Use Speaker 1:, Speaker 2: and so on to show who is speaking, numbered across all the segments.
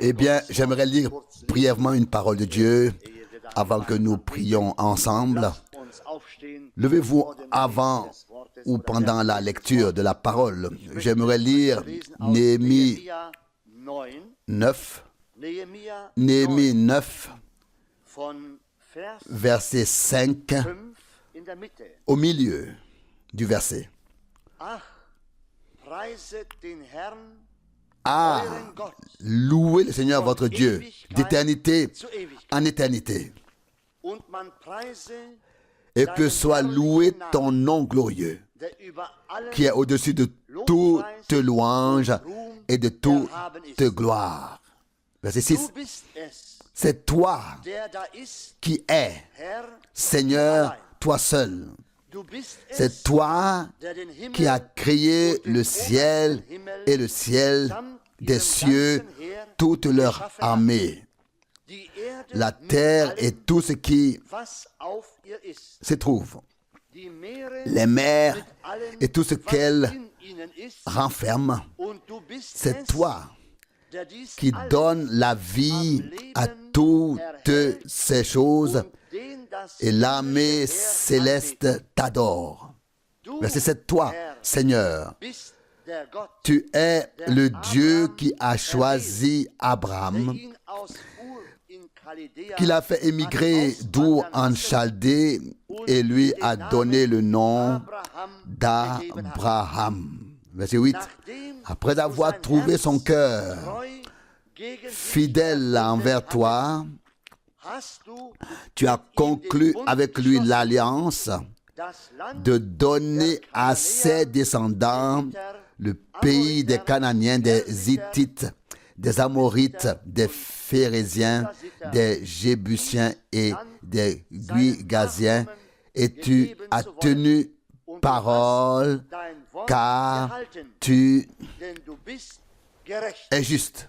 Speaker 1: Eh bien, j'aimerais lire brièvement une parole de Dieu avant que nous prions ensemble. Levez-vous avant ou pendant la lecture de la parole. J'aimerais lire Néhémie 9, verset 5, au milieu du verset. Ah, louez le Seigneur votre Dieu, d'éternité en éternité. Et que soit loué ton nom glorieux, qui est au-dessus de toute louange et de toute gloire. Verset 6. C'est toi qui es, Seigneur, toi seul. C'est toi qui as créé le ciel et le ciel des cieux, toute leur armée, la terre et tout ce qui se trouve, les mers et tout ce qu'elles renferment. C'est toi qui donnes la vie à toutes ces choses et l'armée céleste t'adore. Verset 7, toi, Seigneur, tu es le Dieu qui a choisi Abraham, qui l'a fait émigrer d'Our en Chaldée et lui a donné le nom d'Abraham. Verset 8. Après avoir trouvé son cœur fidèle envers toi, tu as conclu avec lui l'alliance de donner à ses descendants le pays des Cananéens, des Hittites, des Amorites, des Phéréziens, des Jébusiens et des Guigasiens. Et tu as tenu parole, car tu es juste.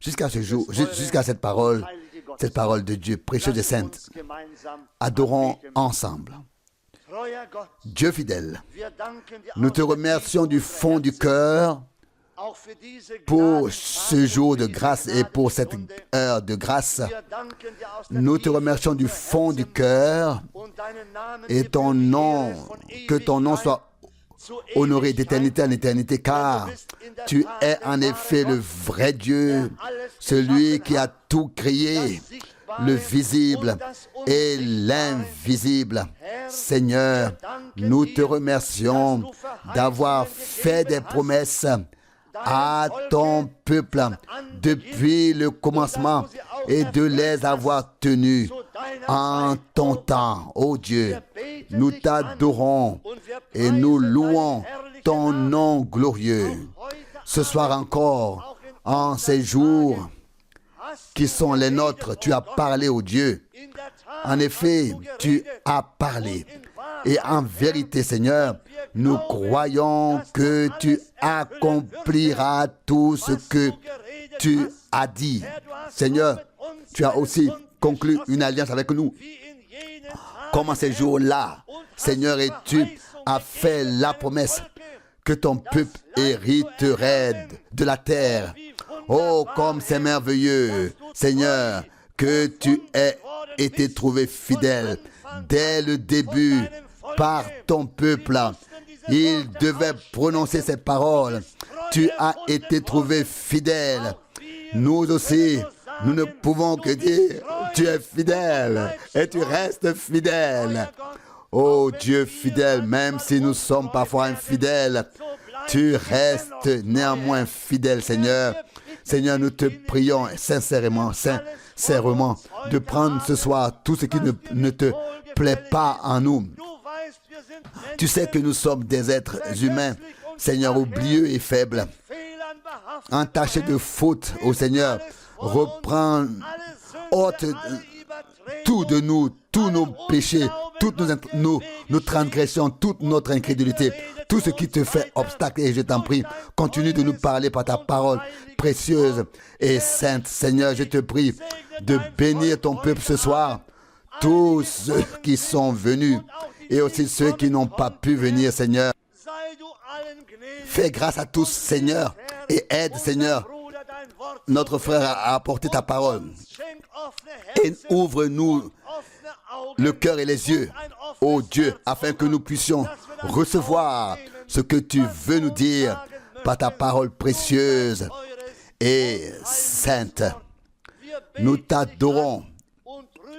Speaker 1: Jusqu'à ce jour, jusqu'à cette parole de Dieu précieuse et sainte, adorons ensemble. Dieu fidèle, nous te remercions du fond du cœur pour ce jour de grâce et pour cette heure de grâce. Nous te remercions du fond du cœur et que ton nom soit honoré d'éternité en éternité, car tu es en effet le vrai Dieu, celui qui a tout créé, le visible et l'invisible. Seigneur, nous te remercions d'avoir fait des promesses à ton peuple depuis le commencement et de les avoir tenues en ton temps. Ô Dieu, nous t'adorons et nous louons ton nom glorieux. Ce soir encore, en ces jours qui sont les nôtres, tu as parlé, ô Dieu. En effet, tu as parlé. Et en vérité, Seigneur, nous croyons que tu accompliras tout ce que tu as dit. Seigneur, tu as aussi conclu une alliance avec nous. Comme en ces jours-là, Seigneur, et tu as fait la promesse que ton peuple hériterait de la terre. Oh, comme c'est merveilleux, Seigneur, que tu aies été trouvé fidèle dès le début par ton peuple. Il devait prononcer ces paroles. Tu as été trouvé fidèle. Nous aussi, nous ne pouvons que dire, tu es fidèle et tu restes fidèle. Oh Dieu fidèle, même si nous sommes parfois infidèles, tu restes néanmoins fidèle, Seigneur. Seigneur, nous te prions sincèrement de prendre ce soir tout ce qui ne te plaît pas en nous. Tu sais que nous sommes des êtres humains, Seigneur, oublieux et faibles, entachés de fautes, ô Seigneur. Reprends, ôte tout de nous, tous nos péchés, toutes nos transgressions, toute notre incrédulité, tout ce qui te fait obstacle. Et je t'en prie, continue de nous parler par ta parole précieuse et sainte. Seigneur, je te prie de bénir ton peuple ce soir, tous ceux qui sont venus et aussi ceux qui n'ont pas pu venir, Seigneur. Fais grâce à tous, Seigneur, et aide, Seigneur, notre frère à apporter ta parole. Et ouvre-nous le cœur et les yeux, ô Dieu, afin que nous puissions recevoir ce que tu veux nous dire par ta parole précieuse et sainte. Nous t'adorons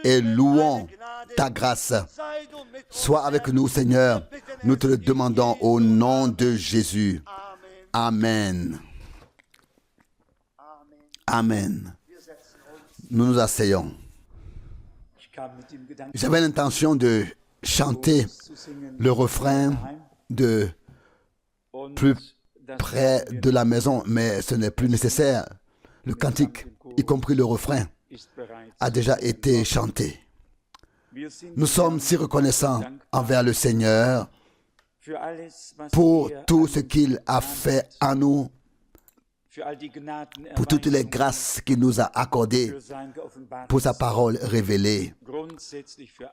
Speaker 1: et louons ta grâce. Sois avec nous, Seigneur. Nous te le demandons au nom de Jésus. Amen. Amen. Nous nous asseyons. J'avais l'intention de chanter le refrain de plus près de la maison, mais ce n'est plus nécessaire. Le cantique, y compris le refrain, a déjà été chanté. Nous sommes si reconnaissants envers le Seigneur pour tout ce qu'il a fait en nous, pour toutes les grâces qu'il nous a accordées, pour sa parole révélée,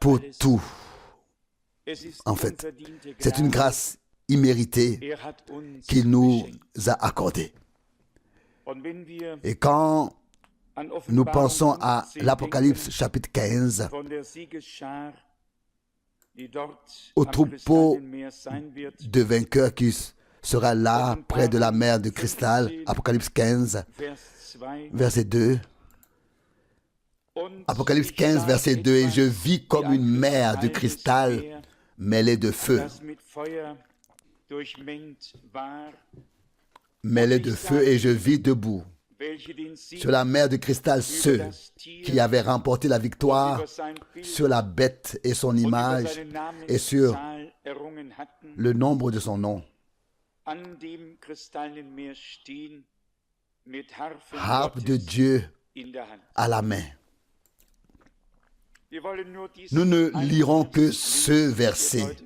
Speaker 1: pour tout. En fait, c'est une grâce imméritée qu'il nous a accordée. Et quand nous pensons à l'Apocalypse chapitre 15, au troupeau de vainqueurs qui sera là, près de la mer de cristal, Apocalypse 15, verset 2. Apocalypse 15, verset 2, et je vis comme une mer de cristal mêlée de feu. Mêlée de feu, et je vis debout sur la mer de cristal ceux qui avaient remporté la victoire sur la bête et son image et sur le nombre de son nom. Harpe de Dieu à la main. Nous ne lirons que ce verset.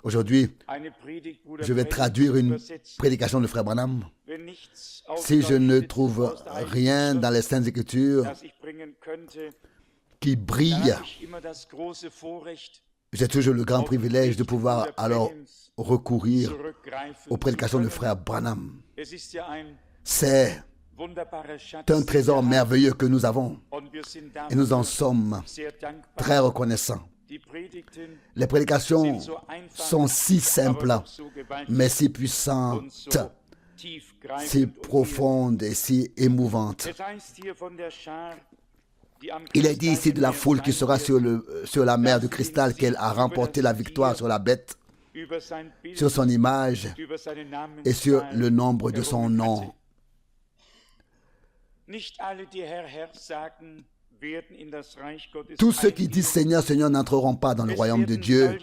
Speaker 1: Aujourd'hui, je vais traduire une prédication de Frère Branham. Si je ne trouve rien dans les Saintes Écritures qui brille, j'ai toujours le grand privilège de pouvoir alors recourir aux prédications de Frère Branham. C'est un trésor merveilleux que nous avons et nous en sommes très reconnaissants. Les prédications sont si simples, mais si puissantes, si profondes et si émouvantes. Il est dit ici de la foule qui sera sur la mer de cristal qu'elle a remporté la victoire sur la bête, sur son image et sur le nombre de son nom. Tous ceux qui disent Seigneur, Seigneur n'entreront pas dans le royaume de Dieu.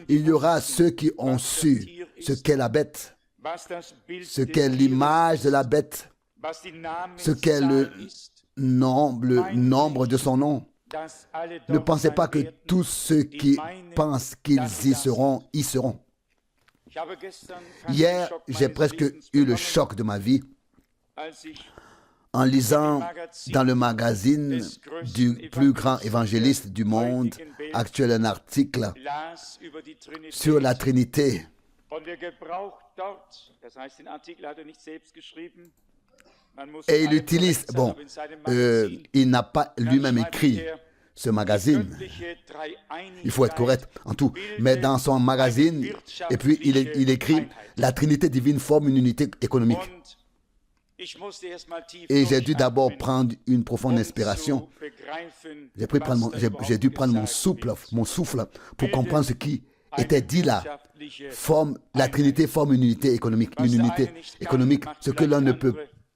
Speaker 1: Il y aura ceux qui ont su ce qu'est la bête, ce qu'est l'image de la bête, ce qu'est le nombre de son nom. Ne pensez pas que tous ceux qui pensent qu'ils y seront. Hier, j'ai presque eu le choc de ma vie en lisant dans le magazine du plus grand évangéliste du monde actuel un article sur la Trinité. Et il utilise, il n'a pas lui-même écrit ce magazine, il faut être correct en tout, mais dans son magazine, et puis il écrit « La Trinité divine forme une unité économique ». Et j'ai dû d'abord prendre une profonde inspiration. J'ai dû prendre mon souffle pour comprendre ce qui était dit là. La Trinité forme une unité économique. Une unité économique. Ce que l'un ne peut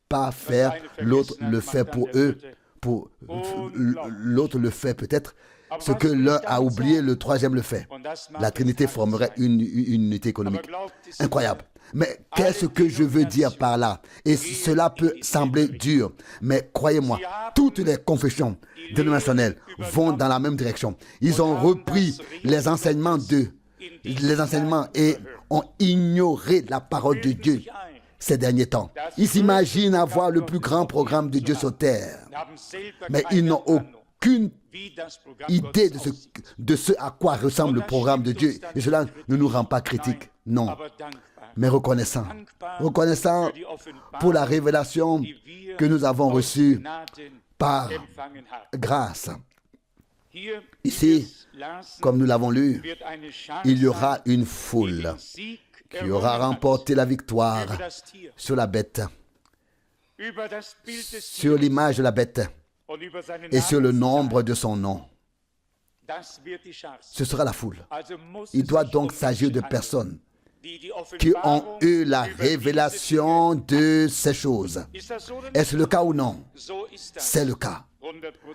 Speaker 1: pas faire, l'autre le fait pour eux. L'autre le fait peut-être. Ce que l'un a oublié, le troisième le fait. La Trinité formerait une unité économique. Incroyable. Mais qu'est-ce que je veux dire par là? Et cela peut sembler dur, mais croyez-moi, toutes les confessions dénominationnelles vont dans la même direction. Ils ont repris les enseignements et ont ignoré la parole de Dieu ces derniers temps. Ils s'imaginent avoir le plus grand programme de Dieu sur terre, mais ils n'ont aucune idée de ce à quoi ressemble le programme de Dieu. Et cela ne nous rend pas critiques, non. mais reconnaissant. Reconnaissant pour la révélation que nous avons reçue par grâce. Ici, comme nous l'avons lu, il y aura une foule qui aura remporté la victoire sur la bête, sur l'image de la bête et sur le nombre de son nom. Ce sera la foule. Il doit donc s'agir de personnes qui ont eu la révélation de ces choses. Est-ce le cas ou non? C'est le cas,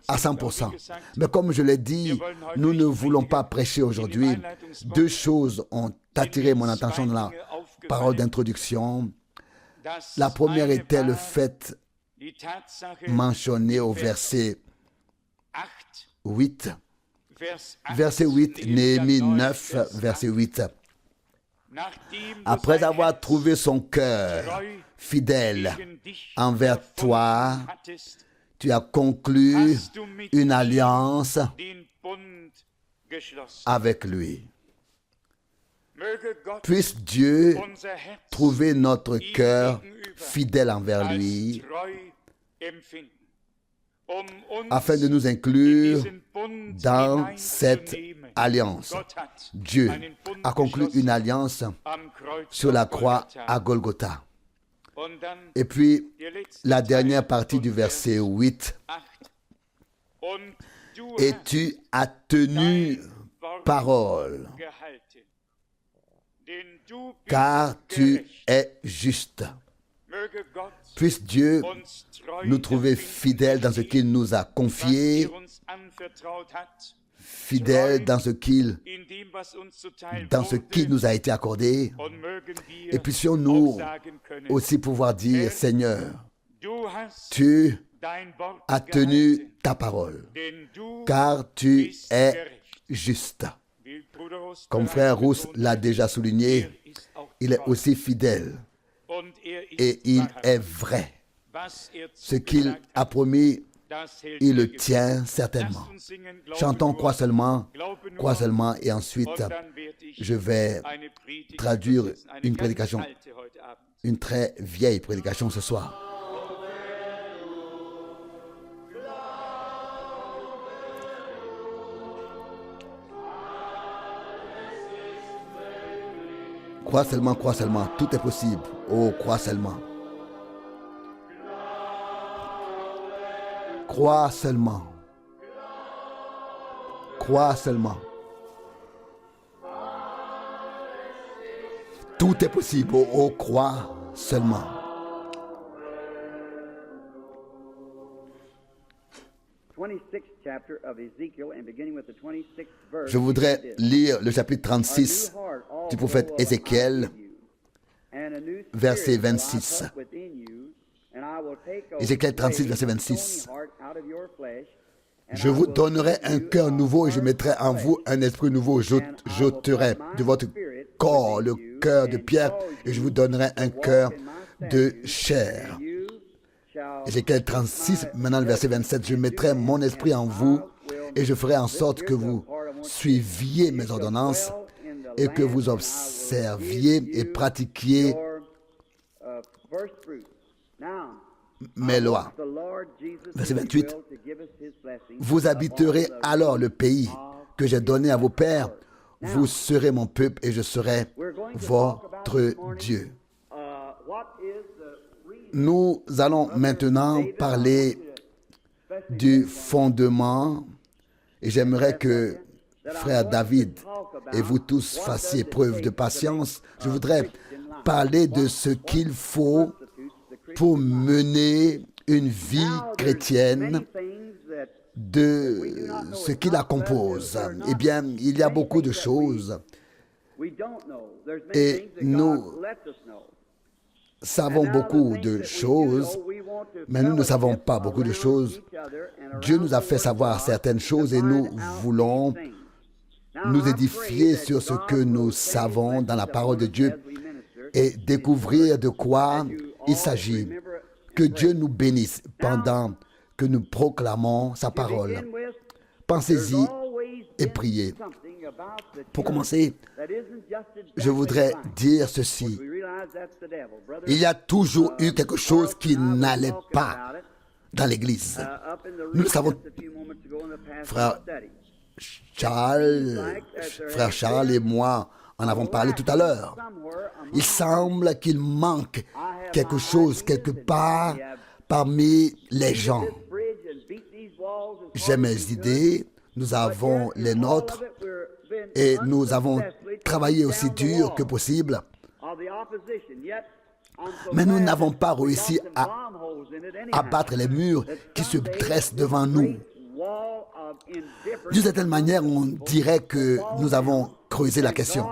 Speaker 1: à 100%. Mais comme je l'ai dit, nous ne voulons pas prêcher aujourd'hui. Deux choses ont attiré mon attention dans la parole d'introduction. La première était le fait mentionné au verset 8. Verset 8, Néhémie 9, verset 8. Après avoir trouvé son cœur fidèle envers toi, tu as conclu une alliance avec lui. Puisse Dieu trouver notre cœur fidèle envers lui, afin de nous inclure dans cette alliance. Dieu a conclu une alliance sur la croix à Golgotha. Et puis, la dernière partie du verset 8. Et tu as tenu parole, car tu es juste. Puisse Dieu nous trouver fidèles dans ce qu'il nous a confié, fidèles dans ce qu'il nous a été accordé. Et puissions-nous aussi pouvoir dire, Seigneur, tu as tenu ta parole, car tu es juste. Comme frère Rousse l'a déjà souligné, il est aussi fidèle et il est vrai. Ce qu'il a promis, il le tient certainement. Chantons crois seulement, et ensuite je vais traduire une prédication, une très vieille prédication ce soir. Crois seulement, tout est possible. Oh, crois seulement. Crois seulement. Crois seulement. Tout est possible. Oh, crois seulement. Je voudrais lire le chapitre 36 du prophète Ézéchiel, verset 26. Ézéchiel 36, verset 26. Je vous donnerai un cœur nouveau et je mettrai en vous un esprit nouveau. J'ôterai de votre corps le cœur de pierre et je vous donnerai un cœur de chair. Ézéchiel 36, maintenant le verset 27. Je mettrai mon esprit en vous et je ferai en sorte que vous suiviez mes ordonnances et que vous observiez et pratiquiez mes lois. Verset 28. Vous habiterez alors le pays que j'ai donné à vos pères. Vous serez mon peuple et je serai votre Dieu. Nous allons maintenant parler du fondement et j'aimerais que frère David et vous tous fassiez preuve de patience. Je voudrais parler de ce qu'il faut pour mener une vie chrétienne, de ce qui la compose. Eh bien, il y a beaucoup de choses et nous savons beaucoup de choses, mais nous ne savons pas beaucoup de choses. Dieu nous a fait savoir certaines choses et nous voulons nous édifier sur ce que nous savons dans la parole de Dieu et découvrir de quoi il s'agit. Que Dieu nous bénisse pendant que nous proclamons sa parole. Pensez-y, et prier. Pour commencer, je voudrais dire ceci. Il y a toujours eu quelque chose qui n'allait pas dans l'Église. Nous le savons. Frère Charles et moi en avons parlé tout à l'heure. Il semble qu'il manque quelque chose quelque part parmi les gens. J'ai mes idées, nous avons les nôtres et nous avons travaillé aussi dur que possible. Mais nous n'avons pas réussi à abattre les murs qui se dressent devant nous. D'une certaine manière, on dirait que nous avons creusé la question.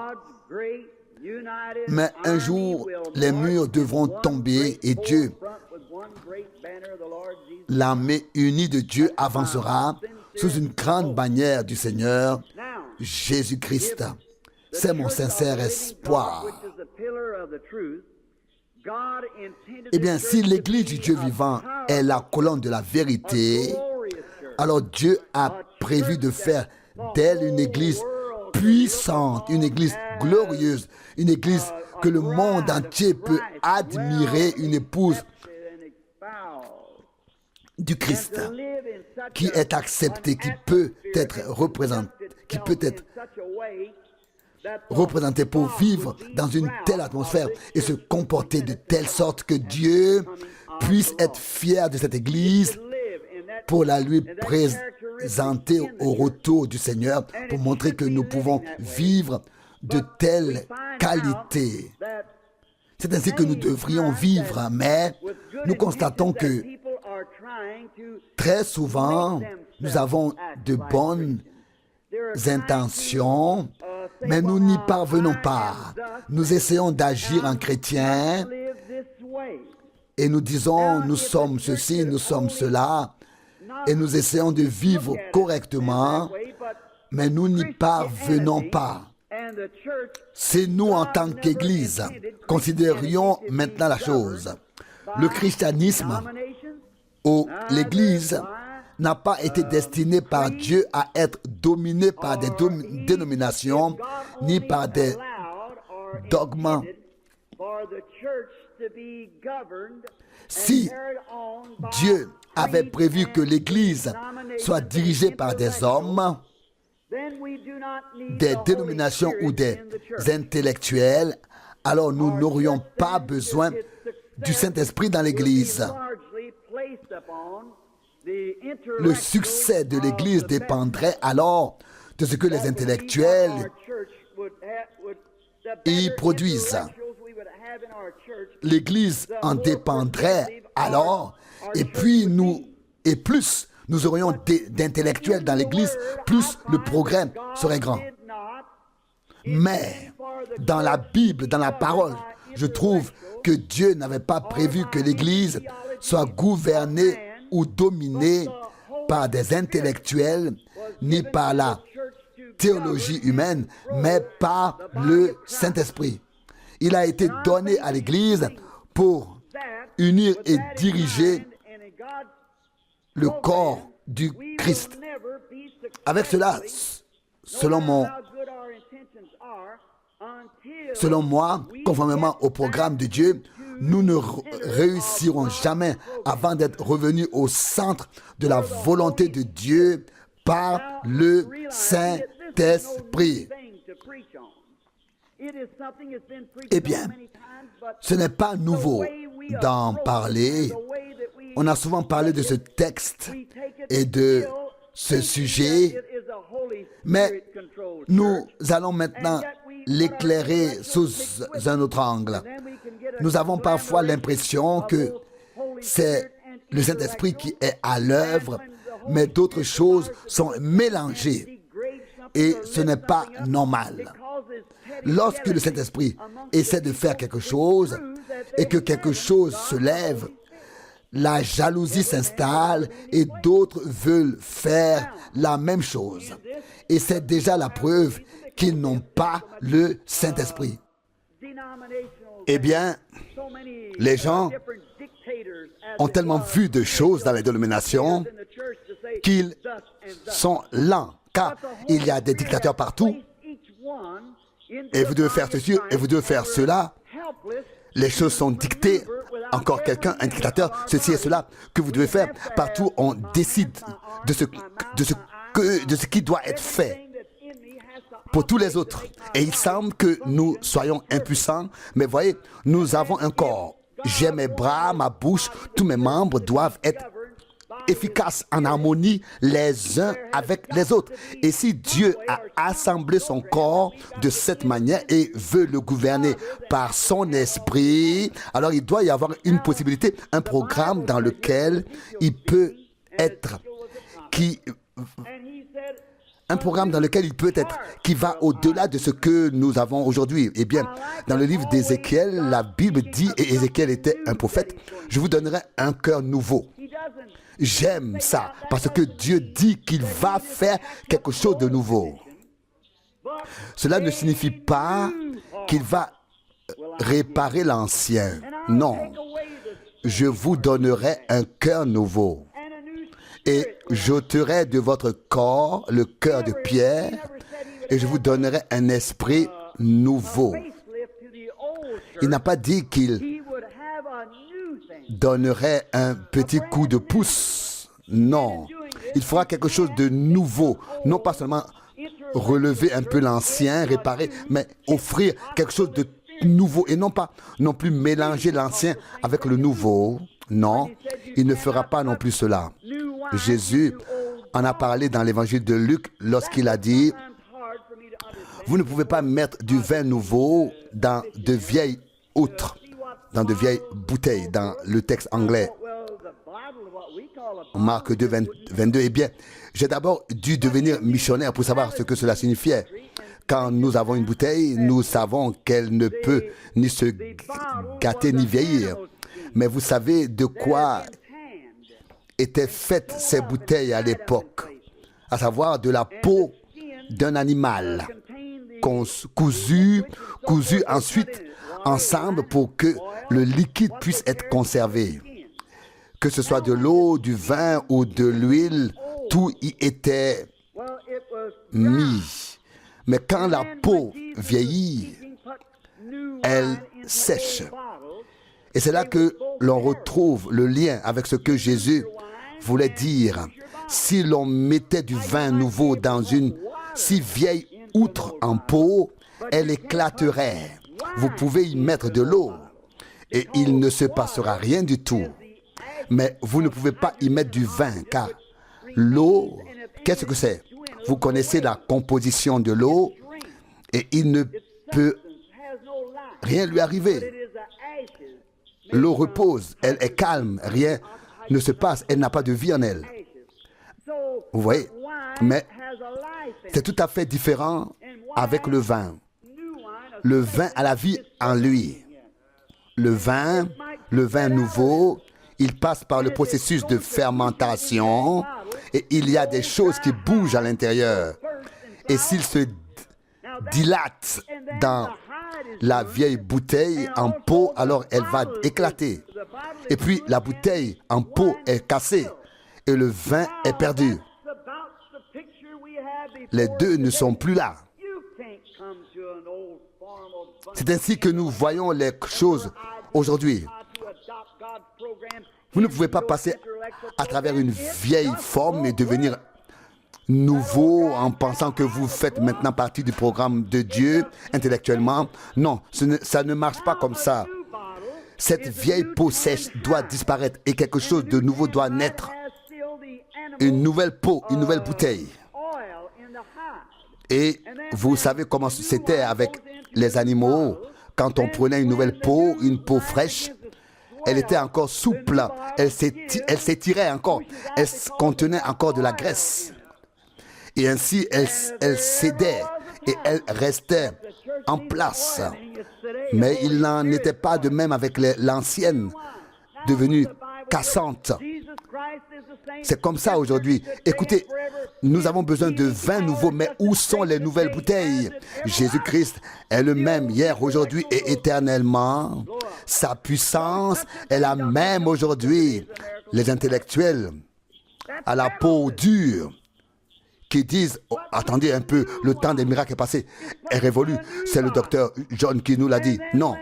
Speaker 1: Mais un jour, les murs devront tomber et Dieu, l'armée unie de Dieu avancera sous une grande bannière du Seigneur Jésus-Christ. C'est mon sincère espoir. Eh bien, si l'Église du Dieu vivant est la colonne de la vérité, alors Dieu a prévu de faire d'elle une Église puissante, une Église glorieuse, une Église que le monde entier peut admirer, une épouse du Christ qui est acceptée, qui peut être représentée pour vivre dans une telle atmosphère et se comporter de telle sorte que Dieu puisse être fier de cette Église pour la lui présenter au retour du Seigneur, pour montrer que nous pouvons vivre de telle qualité. C'est ainsi que nous devrions vivre, mais nous constatons que très souvent, nous avons de bonnes intentions, mais nous n'y parvenons pas. Nous essayons d'agir en chrétien et nous disons, nous sommes ceci, nous sommes cela, et nous essayons de vivre correctement, mais nous n'y parvenons pas. Si nous, en tant qu'Église, considérions maintenant la chose, le christianisme ou l'Église n'a pas été destiné par Dieu à être dominé par des dénominations ni par des dogmes. Si Dieu avait prévu que l'Église soit dirigée par des hommes, des dénominations ou des intellectuels, alors nous n'aurions pas besoin du Saint-Esprit dans l'Église. Le succès de l'Église dépendrait alors de ce que les intellectuels y produisent. L'Église en dépendrait alors, et puis plus nous aurions d'intellectuels dans l'Église, plus le progrès serait grand. Mais dans la Bible, dans la parole, je trouve que Dieu n'avait pas prévu que l'Église soit gouvernée ou dominée par des intellectuels, ni par la théologie humaine, mais par le Saint-Esprit. Il a été donné à l'Église pour unir et diriger le corps du Christ. Avec cela, selon moi, conformément au programme de Dieu, nous ne réussirons jamais avant d'être revenus au centre de la volonté de Dieu par le Saint-Esprit. Eh bien, ce n'est pas nouveau d'en parler. On a souvent parlé de ce texte et de ce sujet, mais nous allons maintenant l'éclairer sous un autre angle. Nous avons parfois l'impression que c'est le Saint-Esprit qui est à l'œuvre, mais d'autres choses sont mélangées et ce n'est pas normal. Lorsque le Saint-Esprit essaie de faire quelque chose et que quelque chose se lève, la jalousie s'installe et d'autres veulent faire la même chose. Et c'est déjà la preuve qu'ils n'ont pas le Saint-Esprit. Eh bien, les gens ont tellement vu de choses dans les dénominations qu'ils sont lents car il y a des dictateurs partout, et vous devez faire ceci, et vous devez faire cela. Les choses sont dictées. Encore quelqu'un, un dictateur, ceci et cela, que vous devez faire. Partout, on décide de ce qui doit être fait pour tous les autres. Et il semble que nous soyons impuissants, mais voyez, nous avons un corps. J'ai mes bras, ma bouche, tous mes membres doivent être efficaces, en harmonie les uns avec les autres. Et si Dieu a assemblé son corps de cette manière et veut le gouverner par son esprit, alors il doit y avoir une possibilité, un programme dans lequel il peut être qui va au-delà de ce que nous avons aujourd'hui. Eh bien, dans le livre d'Ézéchiel, la Bible dit, et Ézéchiel était un prophète, je vous donnerai un cœur nouveau. J'aime ça, parce que Dieu dit qu'il va faire quelque chose de nouveau. Cela ne signifie pas qu'il va réparer l'ancien. Non, je vous donnerai un cœur nouveau. Et j'ôterai de votre corps le cœur de pierre, et je vous donnerai un esprit nouveau. Il n'a pas dit qu'il donnerait un petit coup de pouce. Non, il fera quelque chose de nouveau. Non pas seulement relever un peu l'ancien, réparer, mais offrir quelque chose de nouveau. Et non plus mélanger l'ancien avec le nouveau. Non, il ne fera pas non plus cela. Jésus en a parlé dans l'évangile de Luc lorsqu'il a dit « Vous ne pouvez pas mettre du vin nouveau dans de vieilles outres. » Dans de vieilles bouteilles, dans le texte anglais. Marc 2, 22. Eh bien, j'ai d'abord dû devenir missionnaire pour savoir ce que cela signifiait. Quand nous avons une bouteille, nous savons qu'elle ne peut ni se gâter ni vieillir. Mais vous savez de quoi étaient faites ces bouteilles à l'époque, à savoir de la peau d'un animal cousu ensuite ensemble pour que le liquide puisse être conservé. Que ce soit de l'eau, du vin ou de l'huile, tout y était mis. Mais quand la peau vieillit, elle sèche. Et c'est là que l'on retrouve le lien avec ce que Jésus voulait dire. Si l'on mettait du vin nouveau dans une si vieille outre en peau, elle éclaterait. Vous pouvez y mettre de l'eau et il ne se passera rien du tout. Mais vous ne pouvez pas y mettre du vin, car l'eau, qu'est-ce que c'est? Vous connaissez la composition de l'eau et il ne peut rien lui arriver. L'eau repose, elle est calme, rien ne se passe, elle n'a pas de vie en elle. Vous voyez? Mais c'est tout à fait différent avec le vin. Le vin a la vie en lui. Le vin nouveau, il passe par le processus de fermentation et il y a des choses qui bougent à l'intérieur. Et s'il se dilate dans la vieille bouteille en peau, alors elle va éclater. Et puis la bouteille en peau est cassée et le vin est perdu. Les deux ne sont plus là. C'est ainsi que nous voyons les choses aujourd'hui. Vous ne pouvez pas passer à travers une vieille forme et devenir nouveau en pensant que vous faites maintenant partie du programme de Dieu intellectuellement. Non, ça ne marche pas comme ça. Cette vieille peau sèche doit disparaître et quelque chose de nouveau doit naître. Une nouvelle peau, une nouvelle bouteille. Et vous savez comment c'était avec les animaux. Quand on prenait une nouvelle peau, une peau fraîche, elle était encore souple, elle s'étirait encore, elle contenait encore de la graisse. Et ainsi, elle cédait et elle restait en place. Mais il n'en était pas de même avec l'ancienne, devenue cassante. C'est comme ça aujourd'hui. Écoutez, nous avons besoin de vin nouveau, mais où sont les nouvelles bouteilles? Jésus-Christ est le même hier, aujourd'hui et éternellement. Sa puissance est la même aujourd'hui. Les intellectuels à la peau dure qui disent oh, attendez un peu, le temps des miracles est passé, est révolu. C'est le docteur John qui nous l'a dit. Non,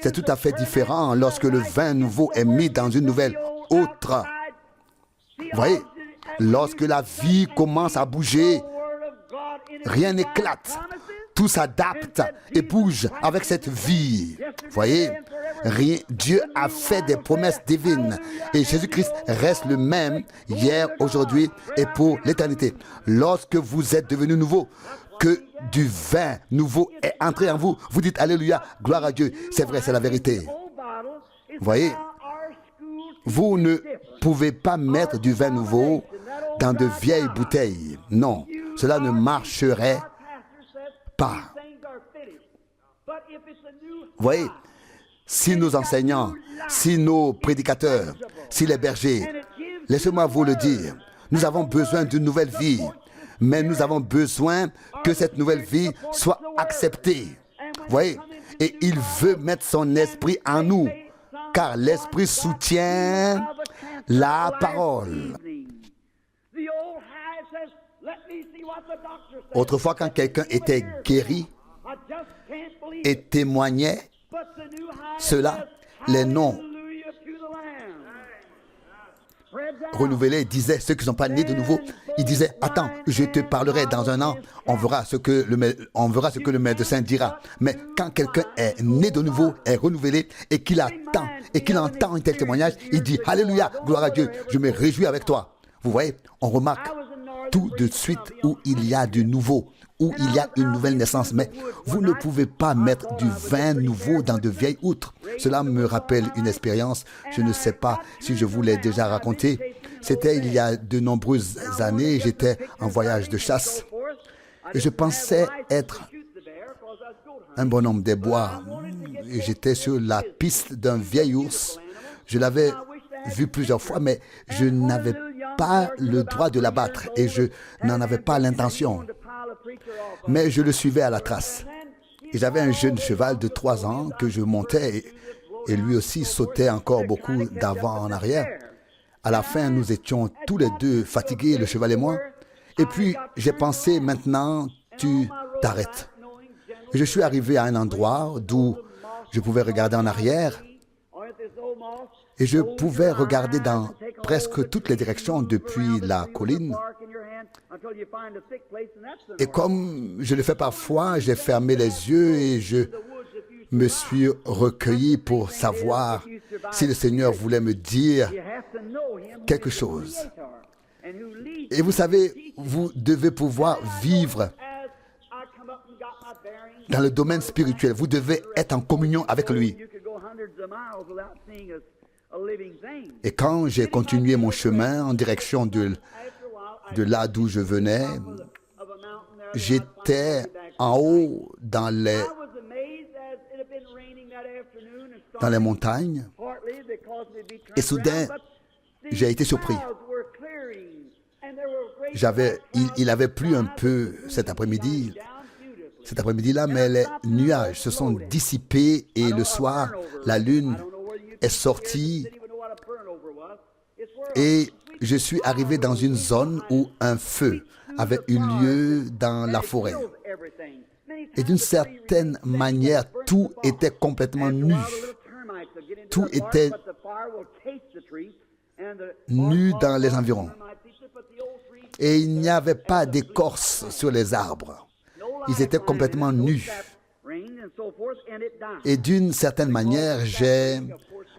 Speaker 1: c'est tout à fait différent lorsque le vin nouveau est mis dans une nouvelle autre. Vous voyez, lorsque la vie commence à bouger, rien n'éclate. Tout s'adapte et bouge avec cette vie. Vous voyez, Dieu a fait des promesses divines. Et Jésus-Christ reste le même hier, aujourd'hui et pour l'éternité. Lorsque vous êtes devenu nouveau, que du vin nouveau est entré en vous, vous dites Alléluia, gloire à Dieu. C'est vrai, c'est la vérité. Vous voyez, vous ne pouvez pas mettre du vin nouveau dans de vieilles bouteilles. Non, cela ne marcherait pas. Vous voyez, si nos enseignants, si nos prédicateurs, si les bergers, laissez-moi vous le dire, nous avons besoin d'une nouvelle vie, mais nous avons besoin que cette nouvelle vie soit acceptée. Vous voyez, et il veut mettre son esprit en nous, car l'esprit soutient la parole. Autrefois, quand quelqu'un était guéri et témoignait cela, les noms renouvelés disaient, ceux qui ne sont pas nés de nouveau, ils disaient, attends, je te parlerai dans un an, on verra ce que le médecin dira. Mais quand quelqu'un est né de nouveau, est renouvelé, et qu'il attend, et qu'il entend un tel témoignage, il dit, Alléluia, gloire à Dieu, je me réjouis avec toi. Vous voyez, on remarque tout de suite où il y a du nouveau, où il y a une nouvelle naissance. Mais vous ne pouvez pas mettre du vin nouveau dans de vieilles outres. Cela me rappelle une expérience, je ne sais pas si je vous l'ai déjà raconté. C'était il y a de nombreuses années, j'étais en voyage de chasse. Et je pensais être un bonhomme des bois. Et j'étais sur la piste d'un vieil ours. Je l'avais vu plusieurs fois, mais je n'avais pas le droit de l'abattre et je n'en avais pas l'intention. Mais je le suivais à la trace. Et j'avais un jeune cheval de 3 ans que je montais et lui aussi sautait encore beaucoup d'avant en arrière. À la fin, nous étions tous les deux fatigués, le cheval et moi. Et puis, j'ai pensé, maintenant, tu t'arrêtes. Et je suis arrivé à un endroit d'où je pouvais regarder en arrière et je pouvais regarder dans presque toutes les directions depuis la colline. Et comme je le fais parfois, j'ai fermé les yeux et je me suis recueilli pour savoir si le Seigneur voulait me dire quelque chose. Et vous savez, vous devez pouvoir vivre dans le domaine spirituel. Vous devez être en communion avec lui. Et quand j'ai continué mon chemin en direction de là d'où je venais, j'étais en haut dans les montagnes et soudain, j'ai été surpris. Il avait plu un peu cet après-midi-là, mais les nuages se sont dissipés et le soir, la lune est sortie et je suis arrivé dans une zone où un feu avait eu lieu dans la forêt. Et d'une certaine manière, tout était complètement nu. Tout était nu dans les environs. Et il n'y avait pas d'écorce sur les arbres. Ils étaient complètement nus. Et d'une certaine manière, j'ai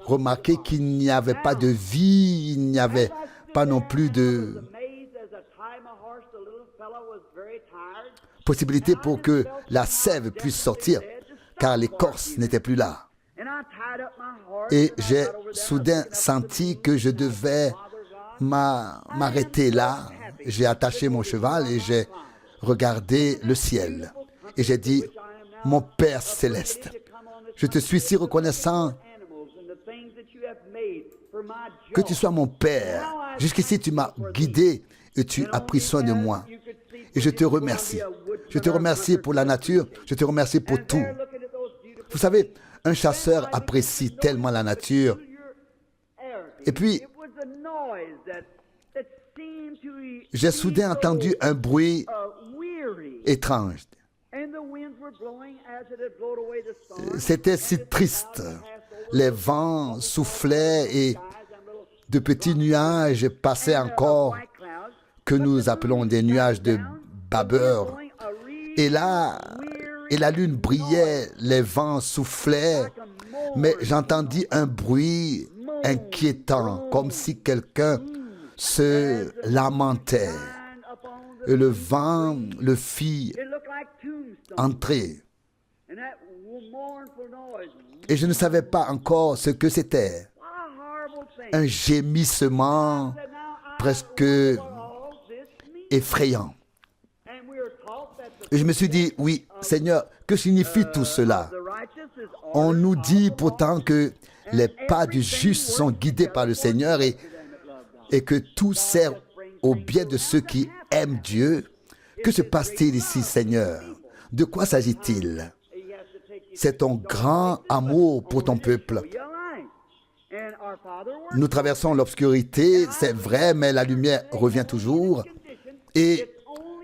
Speaker 1: remarqué qu'il n'y avait pas de vie, il n'y avait pas non plus de possibilité pour que la sève puisse sortir, car l'écorce n'était plus là. Et j'ai soudain senti que je devais m'arrêter là. J'ai attaché mon cheval et j'ai regardé le ciel. Et j'ai dit, mon Père céleste, je te suis si reconnaissant que tu sois mon Père. Jusqu'ici, tu m'as guidé et tu as pris soin de moi. Et je te remercie. Je te remercie pour la nature. Je te remercie pour tout. Vous savez, un chasseur apprécie tellement la nature. Et puis, j'ai soudain entendu un bruit étrange. C'était si triste. Les vents soufflaient et de petits nuages passaient encore, que nous appelons des nuages de vapeur. Et là, et la lune brillait, les vents soufflaient, mais j'entendis un bruit inquiétant, comme si quelqu'un se lamentait. Et le vent le fit entrer. Et je ne savais pas encore ce que c'était. Un gémissement presque effrayant. Et je me suis dit, oui, Seigneur, que signifie tout cela? On nous dit pourtant que les pas du juste sont guidés par le Seigneur et que tout sert au bien de ceux qui aiment Dieu. Que se passe-t-il ici, Seigneur? De quoi s'agit-il? C'est ton grand amour pour ton peuple. Nous traversons l'obscurité, c'est vrai, mais la lumière revient toujours. Et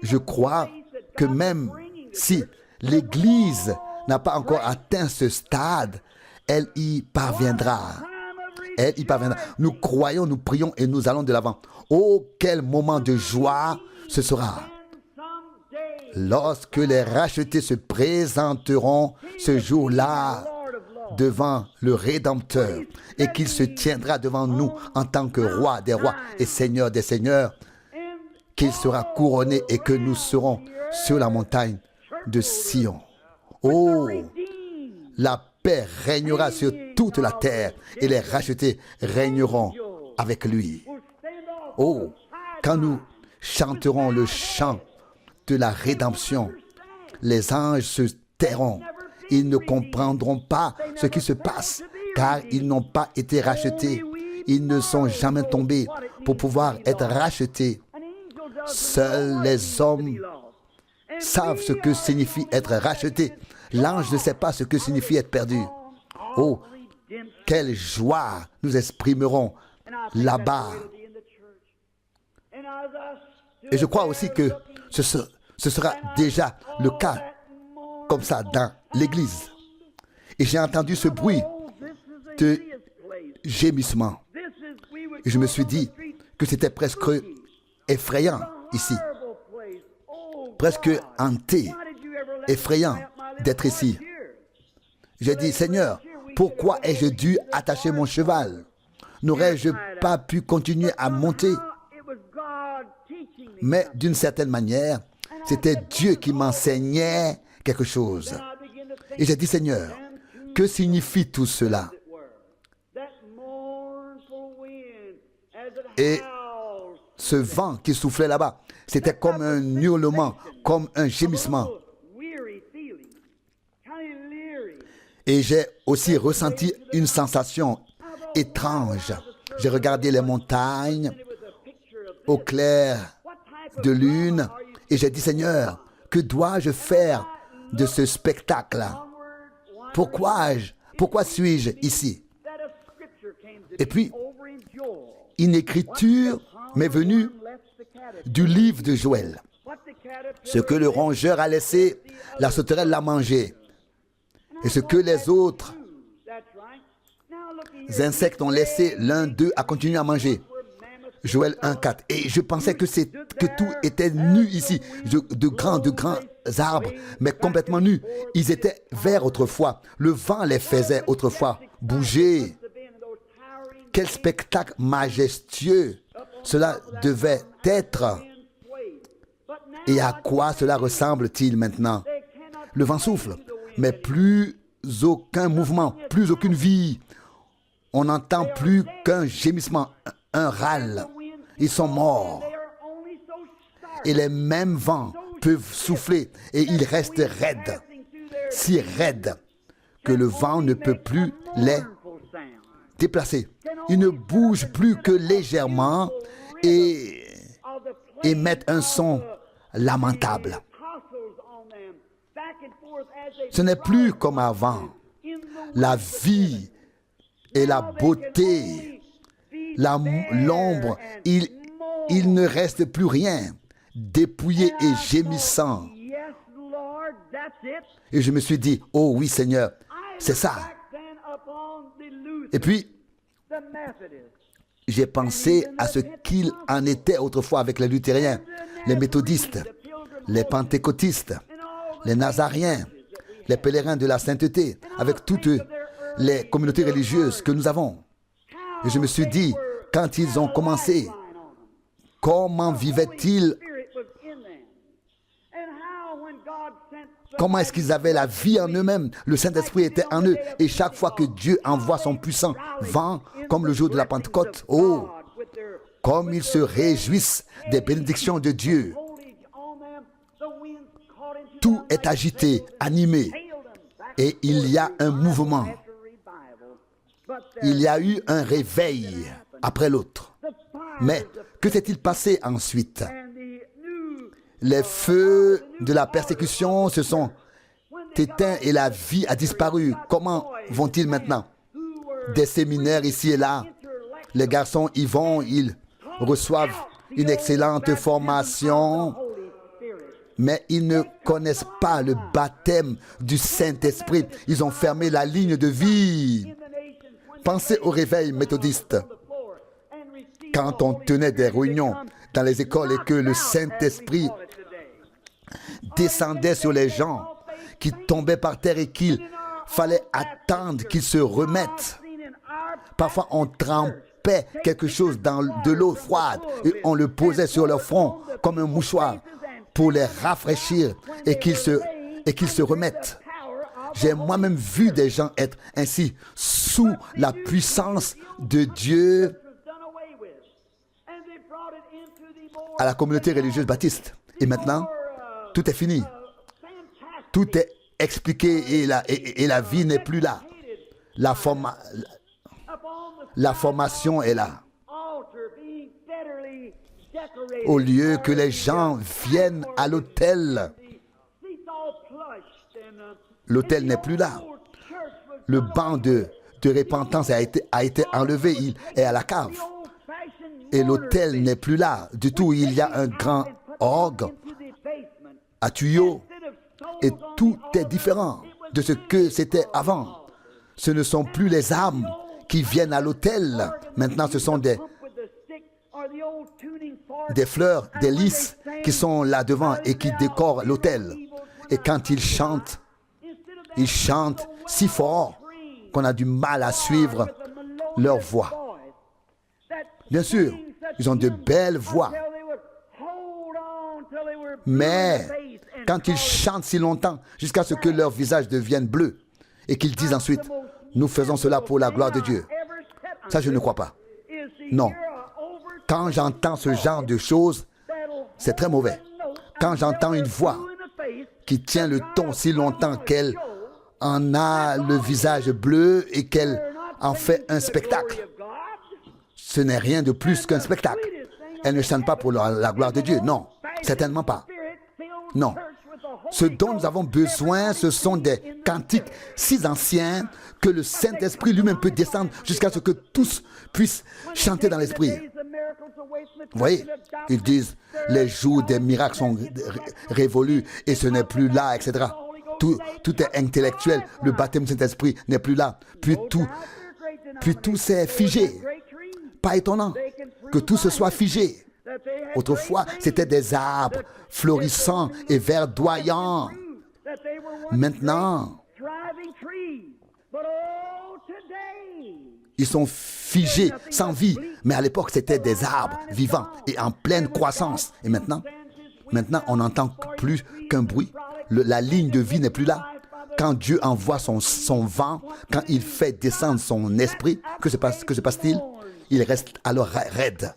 Speaker 1: je crois que même si l'Église n'a pas encore atteint ce stade, elle y parviendra. Elle y parviendra. Nous croyons, nous prions et nous allons de l'avant. Oh, quel moment de joie ce sera! Lorsque les rachetés se présenteront ce jour-là devant le Rédempteur et qu'il se tiendra devant nous en tant que roi des rois et seigneur des seigneurs, qu'il sera couronné et que nous serons sur la montagne de Sion. Oh, la paix régnera sur toute la terre et les rachetés régneront avec lui. Oh, quand nous chanterons le chant de la rédemption, les anges se tairont. Ils ne comprendront pas ce qui se passe, car ils n'ont pas été rachetés. Ils ne sont jamais tombés pour pouvoir être rachetés. Seuls les hommes savent ce que signifie être racheté. L'ange ne sait pas ce que signifie être perdu. Oh, quelle joie nous exprimerons là-bas. Et je crois aussi que ce sera déjà le cas comme ça dans l'Église. Et j'ai entendu ce bruit de gémissement. Et je me suis dit que c'était presque effrayant ici. Presque hanté, effrayant d'être ici. J'ai dit, Seigneur, pourquoi ai-je dû attacher mon cheval? N'aurais-je pas pu continuer à monter? Mais d'une certaine manière, c'était Dieu qui m'enseignait quelque chose. Et j'ai dit, Seigneur, que signifie tout cela? Et ce vent qui soufflait là-bas, c'était comme un hurlement, comme un gémissement. Et j'ai aussi ressenti une sensation étrange. J'ai regardé les montagnes au clair de lune et j'ai dit, Seigneur, que dois-je faire de ce spectacle-là? Pourquoi suis-je ici? Et puis, une écriture m'est venue du livre de Joël. Ce que le rongeur a laissé, la sauterelle l'a mangé. Et ce que les autres insectes ont laissé, l'un d'eux a continué à manger. Joël 1,4. Et je pensais que tout était nu ici, de grands arbres, mais complètement nus. Ils étaient verts autrefois. Le vent les faisait autrefois bouger. Quel spectacle majestueux cela devait être. Et à quoi cela ressemble-t-il maintenant? Le vent souffle, mais plus aucun mouvement, plus aucune vie. On n'entend plus qu'un gémissement, un râle. Ils sont morts. Et les mêmes vents peuvent souffler et ils restent raides, si raides que le vent ne peut plus les déplacer. Ils ne bougent plus que légèrement et émettent un son lamentable. Ce n'est plus comme avant. La vie et la beauté, l'ombre, il il ne reste plus rien, dépouillé et gémissant. Et je me suis dit, oh oui Seigneur, c'est ça. Et puis, j'ai pensé à ce qu'il en était autrefois avec les luthériens, les méthodistes, les pentecôtistes, les nazariens, les pèlerins de la sainteté, avec toutes les communautés religieuses que nous avons. Et je me suis dit, quand ils ont commencé, comment vivaient-ils? Comment est-ce qu'ils avaient la vie en eux-mêmes? Le Saint-Esprit était en eux. Et chaque fois que Dieu envoie son puissant vent, comme le jour de la Pentecôte, oh, comme ils se réjouissent des bénédictions de Dieu. Tout est agité, animé. Et il y a un mouvement. Il y a eu un réveil après l'autre. Mais que s'est-il passé ensuite? Les feux de la persécution se sont éteints et la vie a disparu. Comment vont-ils maintenant? Des séminaires ici et là. Les garçons y vont, ils reçoivent une excellente formation, mais ils ne connaissent pas le baptême du Saint-Esprit. Ils ont fermé la ligne de vie. Pensez au réveil méthodiste. Quand on tenait des réunions dans les écoles et que le Saint-Esprit descendait sur les gens qui tombaient par terre et qu'il fallait attendre qu'ils se remettent. Parfois, on trempait quelque chose dans de l'eau froide et on le posait sur leur front comme un mouchoir pour les rafraîchir et qu'ils se remettent. J'ai moi-même vu des gens être ainsi sous la puissance de Dieu à la communauté religieuse baptiste. Et maintenant, tout est fini. Tout est expliqué et la vie n'est plus là. La formation est là. Au lieu que les gens viennent à l'autel, l'autel n'est plus là. Le banc de repentance a été enlevé, il est à la cave. Et l'autel n'est plus là du tout. Il y a un grand orgue à tuyaux et tout est différent de ce que c'était avant. Ce ne sont plus les âmes qui viennent à l'autel. Maintenant, ce sont des fleurs, des lys qui sont là devant et qui décorent l'autel. Et quand ils chantent si fort qu'on a du mal à suivre leur voix. Bien sûr, ils ont de belles voix. Mais quand ils chantent si longtemps, jusqu'à ce que leur visage devienne bleu, et qu'ils disent ensuite, nous faisons cela pour la gloire de Dieu. Ça, je ne crois pas. Non. Quand j'entends ce genre de choses, c'est très mauvais. Quand j'entends une voix qui tient le ton si longtemps qu'elle en a le visage bleu et qu'elle en fait un spectacle, ce n'est rien de plus qu'un spectacle. Elle ne chante pas pour la gloire de Dieu. Non, certainement pas. Non. Ce dont nous avons besoin, ce sont des cantiques si anciens que le Saint-Esprit lui-même peut descendre jusqu'à ce que tous puissent chanter dans l'Esprit. Vous voyez, ils disent, les jours des miracles sont révolus et ce n'est plus là, etc. Tout est intellectuel, le baptême du Saint-Esprit n'est plus là. Puis tout s'est figé. Pas étonnant que tout se soit figé. Autrefois, c'était des arbres florissants et verdoyants. Maintenant, ils sont figés, sans vie. Mais à l'époque, c'était des arbres vivants et en pleine croissance. Et maintenant, on n'entend plus qu'un bruit. La ligne de vie n'est plus là. Quand Dieu envoie son vent, quand il fait descendre son esprit, que se passe-t-il? Il reste alors raide.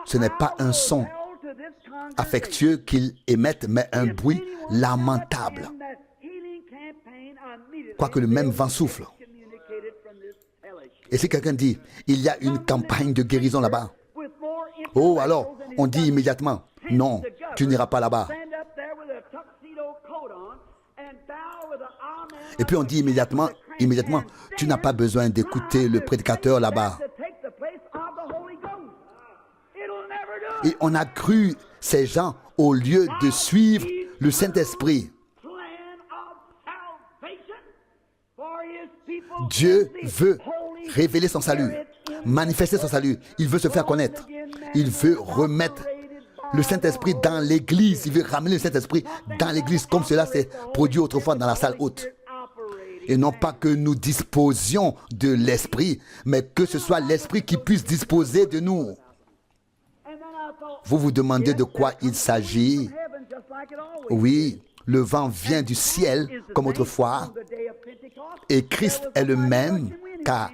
Speaker 1: Ce n'est pas un son affectueux qu'il émette, mais un bruit lamentable. Quoique le même vent souffle. Et si quelqu'un dit, il y a une campagne de guérison là-bas. Oh, alors, on dit immédiatement, non, tu n'iras pas là-bas. Et puis on dit immédiatement, tu n'as pas besoin d'écouter le prédicateur là-bas. Et on a cru ces gens au lieu de suivre le Saint-Esprit. Dieu veut révéler son salut, manifester son salut. Il veut se faire connaître. Il veut remettre le Saint-Esprit dans l'église. Il veut ramener le Saint-Esprit dans l'église comme cela s'est produit autrefois dans la salle haute. Et non pas que nous disposions de l'Esprit, mais que ce soit l'Esprit qui puisse disposer de nous. Vous vous demandez de quoi il s'agit? Oui, le vent vient du ciel comme autrefois. Et Christ est le même qu'à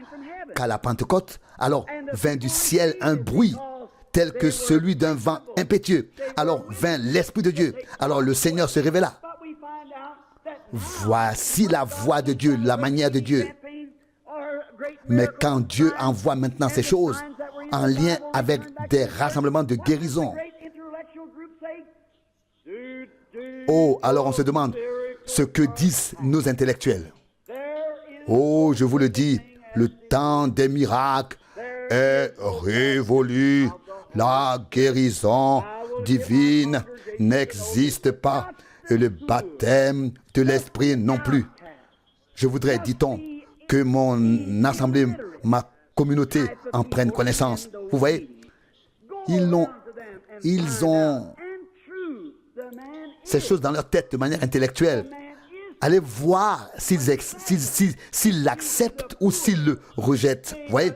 Speaker 1: la Pentecôte. Alors vint du ciel un bruit tel que celui d'un vent impétueux. Alors vint l'Esprit de Dieu. Alors le Seigneur se révéla. Voici la voix de Dieu, la manière de Dieu. Mais quand Dieu envoie maintenant ces choses en lien avec des rassemblements de guérison, oh, alors on se demande ce que disent nos intellectuels. Oh, je vous le dis, le temps des miracles est révolu. La guérison divine n'existe pas et le baptême de l'Esprit non plus. Je voudrais, dit-on, que mon assemblée, ma communauté en prenne connaissance. Vous voyez, ils ont ces choses dans leur tête de manière intellectuelle. Allez voir s'ils l'acceptent ou s'ils le rejettent. Vous voyez,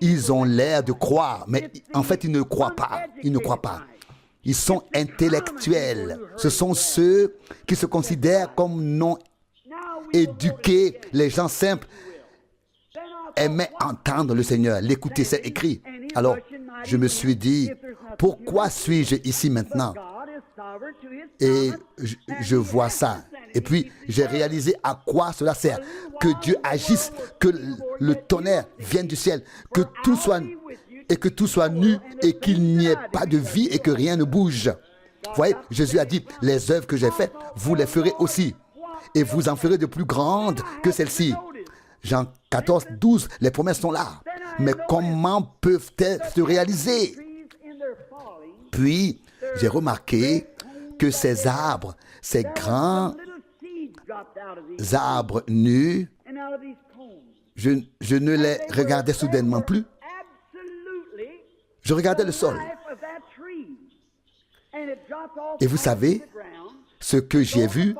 Speaker 1: ils ont l'air de croire, mais en fait, ils ne croient pas. Ils ne croient pas. Ils sont intellectuels. Ce sont ceux qui se considèrent comme non éduqués. Les gens simples aimaient entendre le Seigneur, l'écouter, c'est écrit. Alors, je me suis dit, pourquoi suis-je ici maintenant? Et je vois ça. Et puis, j'ai réalisé à quoi cela sert. Que Dieu agisse, que le tonnerre vienne du ciel, que tout soit nu et qu'il n'y ait pas de vie et que rien ne bouge. Vous voyez, Jésus a dit, les œuvres que j'ai faites, vous les ferez aussi. Et vous en ferez de plus grandes que celles-ci. Jean 14, 12, les promesses sont là. Mais comment peuvent-elles se réaliser? Puis, j'ai remarqué que ces arbres, ces grands arbres nus, je ne les regardais soudainement plus. Je regardais le sol. Et vous savez ce que j'ai vu?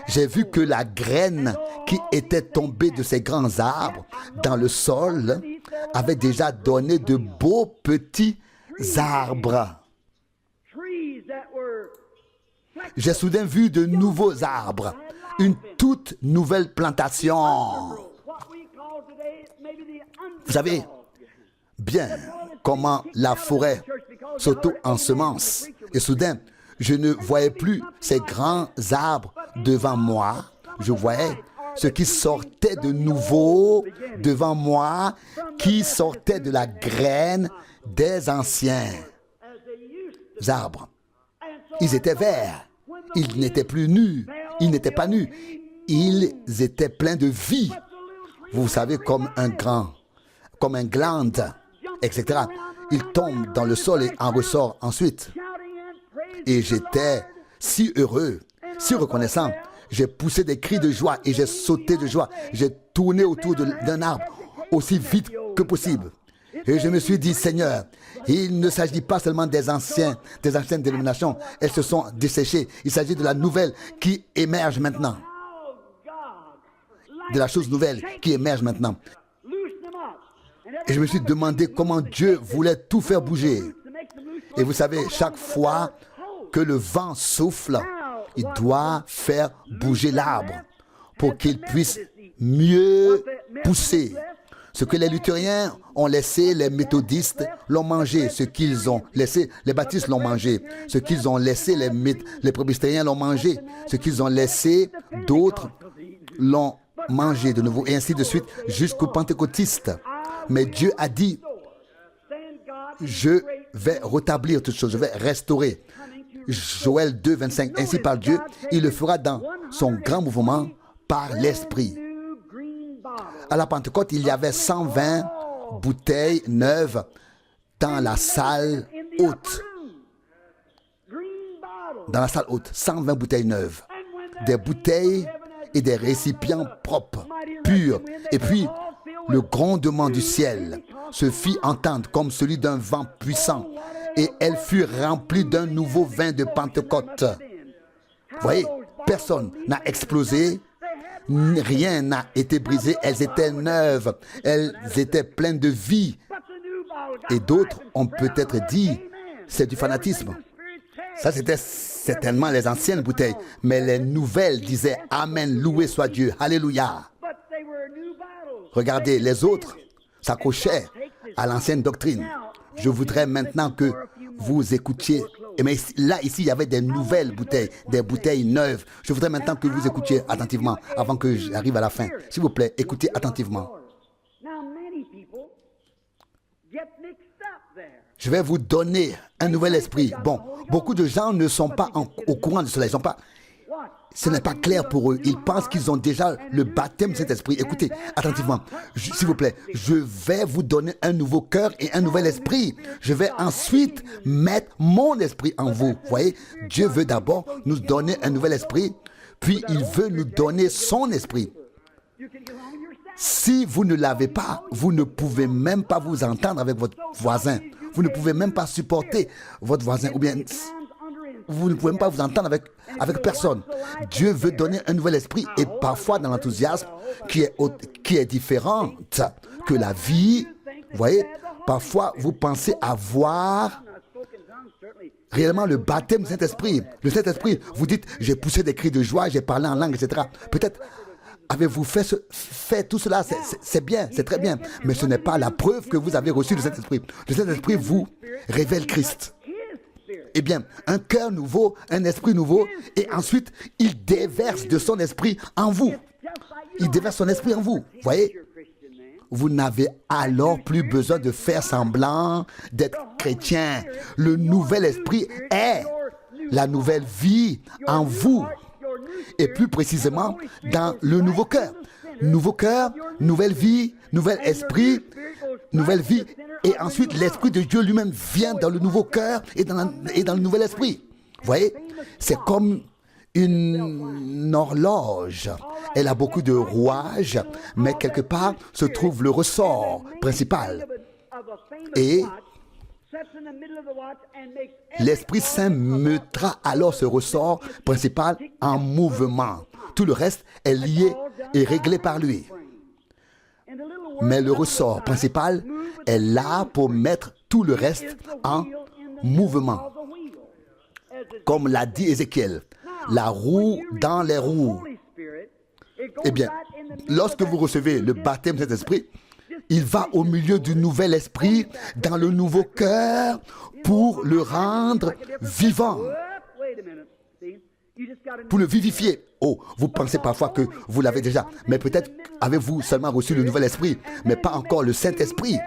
Speaker 1: J'ai vu que la graine qui était tombée de ces grands arbres dans le sol avait déjà donné de beaux petits arbres. J'ai soudain vu de nouveaux arbres, une toute nouvelle plantation. Vous savez bien comment la forêt s'auto-ensemence. Et soudain, je ne voyais plus ces grands arbres devant moi. Je voyais ce qui sortait de nouveau devant moi, qui sortait de la graine des anciens arbres. Ils étaient verts. Ils n'étaient plus nus. Ils n'étaient pas nus. Ils étaient pleins de vie. Vous savez, comme un glande, etc. Il tombe dans le sol et en ressort ensuite. Et j'étais si heureux, si reconnaissant. J'ai poussé des cris de joie et j'ai sauté de joie. J'ai tourné autour d'un arbre aussi vite que possible. Et je me suis dit, Seigneur, il ne s'agit pas seulement des anciennes dénominations. Elles se sont desséchées. Il s'agit de la nouvelle qui émerge maintenant. De la chose nouvelle qui émerge maintenant. Et je me suis demandé comment Dieu voulait tout faire bouger. Et vous savez, chaque fois que le vent souffle, il doit faire bouger l'arbre pour qu'il puisse mieux pousser. Ce que les luthériens ont laissé, les méthodistes l'ont mangé. Ce qu'ils ont laissé, les baptistes l'ont mangé. Ce qu'ils ont laissé, les presbytériens l'ont mangé. Ce qu'ils ont laissé, d'autres l'ont mangé de nouveau. Et ainsi de suite jusqu'aux pentecôtistes. Mais Dieu a dit, je vais rétablir toutes choses, je vais restaurer. Joël 2, 25, ainsi par Dieu, il le fera dans son grand mouvement par l'Esprit. À la Pentecôte, il y avait 120 bouteilles neuves dans la salle haute. dans la salle haute, 120 bouteilles neuves, des bouteilles et des récipients propres, purs. Et puis, le grondement du ciel se fit entendre comme celui d'un vent puissant, et elles furent remplies d'un nouveau vin de Pentecôte. Vous voyez, personne n'a explosé, rien n'a été brisé, elles étaient neuves, elles étaient pleines de vie. Et d'autres ont peut-être dit, c'est du fanatisme. Ça, c'était certainement les anciennes bouteilles, mais les nouvelles disaient Amen, loué soit Dieu, Alléluia. Regardez, les autres s'accrochaient à l'ancienne doctrine. Je voudrais maintenant que vous écoutiez. Mais là, ici, il y avait des nouvelles bouteilles, des bouteilles neuves. Je voudrais maintenant que vous écoutiez attentivement avant que j'arrive à la fin. S'il vous plaît, écoutez attentivement. Je vais vous donner un nouvel esprit. Bon, beaucoup de gens ne sont pas au courant de cela. Ce n'est pas clair pour eux. Ils pensent qu'ils ont déjà le baptême de cet esprit. Écoutez, attentivement, s'il vous plaît, je vais vous donner un nouveau cœur et un nouvel esprit. Je vais ensuite mettre mon esprit en vous. Vous voyez, Dieu veut d'abord nous donner un nouvel esprit, puis il veut nous donner son esprit. Si vous ne l'avez pas, vous ne pouvez même pas vous entendre avec votre voisin. Vous ne pouvez même pas supporter votre voisin, ou bien vous ne pouvez même pas vous entendre avec personne. Dieu veut donner un nouvel esprit, et parfois dans l'enthousiasme qui est différente que la vie, vous voyez, parfois vous pensez avoir réellement le baptême du Saint-Esprit. Le Saint-Esprit, vous dites, j'ai poussé des cris de joie, j'ai parlé en langue, etc. Peut-être avez-vous fait tout cela, c'est bien, c'est très bien, mais ce n'est pas la preuve que vous avez reçu le Saint-Esprit. Le Saint-Esprit vous révèle Christ. Eh bien, un cœur nouveau, un esprit nouveau, et ensuite, il déverse de son esprit en vous. Il déverse son esprit en vous. Vous voyez, vous n'avez alors plus besoin de faire semblant d'être chrétien. Le nouvel esprit est la nouvelle vie en vous. Et plus précisément, dans le nouveau cœur. Nouveau cœur, nouvelle vie, nouvel esprit, nouvelle vie. Et ensuite, l'Esprit de Dieu lui-même vient dans le nouveau cœur et dans le nouvel esprit. Vous voyez, c'est comme une horloge. Elle a beaucoup de rouages, mais quelque part se trouve le ressort principal. Et l'Esprit Saint mettra alors ce ressort principal en mouvement. Tout le reste est lié et réglé par lui. Mais le ressort principal est là pour mettre tout le reste en mouvement. Comme l'a dit Ézéchiel, la roue dans les roues. Eh bien, lorsque vous recevez le baptême de cet esprit, il va au milieu du nouvel esprit, dans le nouveau cœur, pour le rendre vivant, pour le vivifier. Oh, vous pensez parfois que vous l'avez déjà, mais peut-être avez-vous seulement reçu le nouvel esprit, mais pas encore le Saint-Esprit.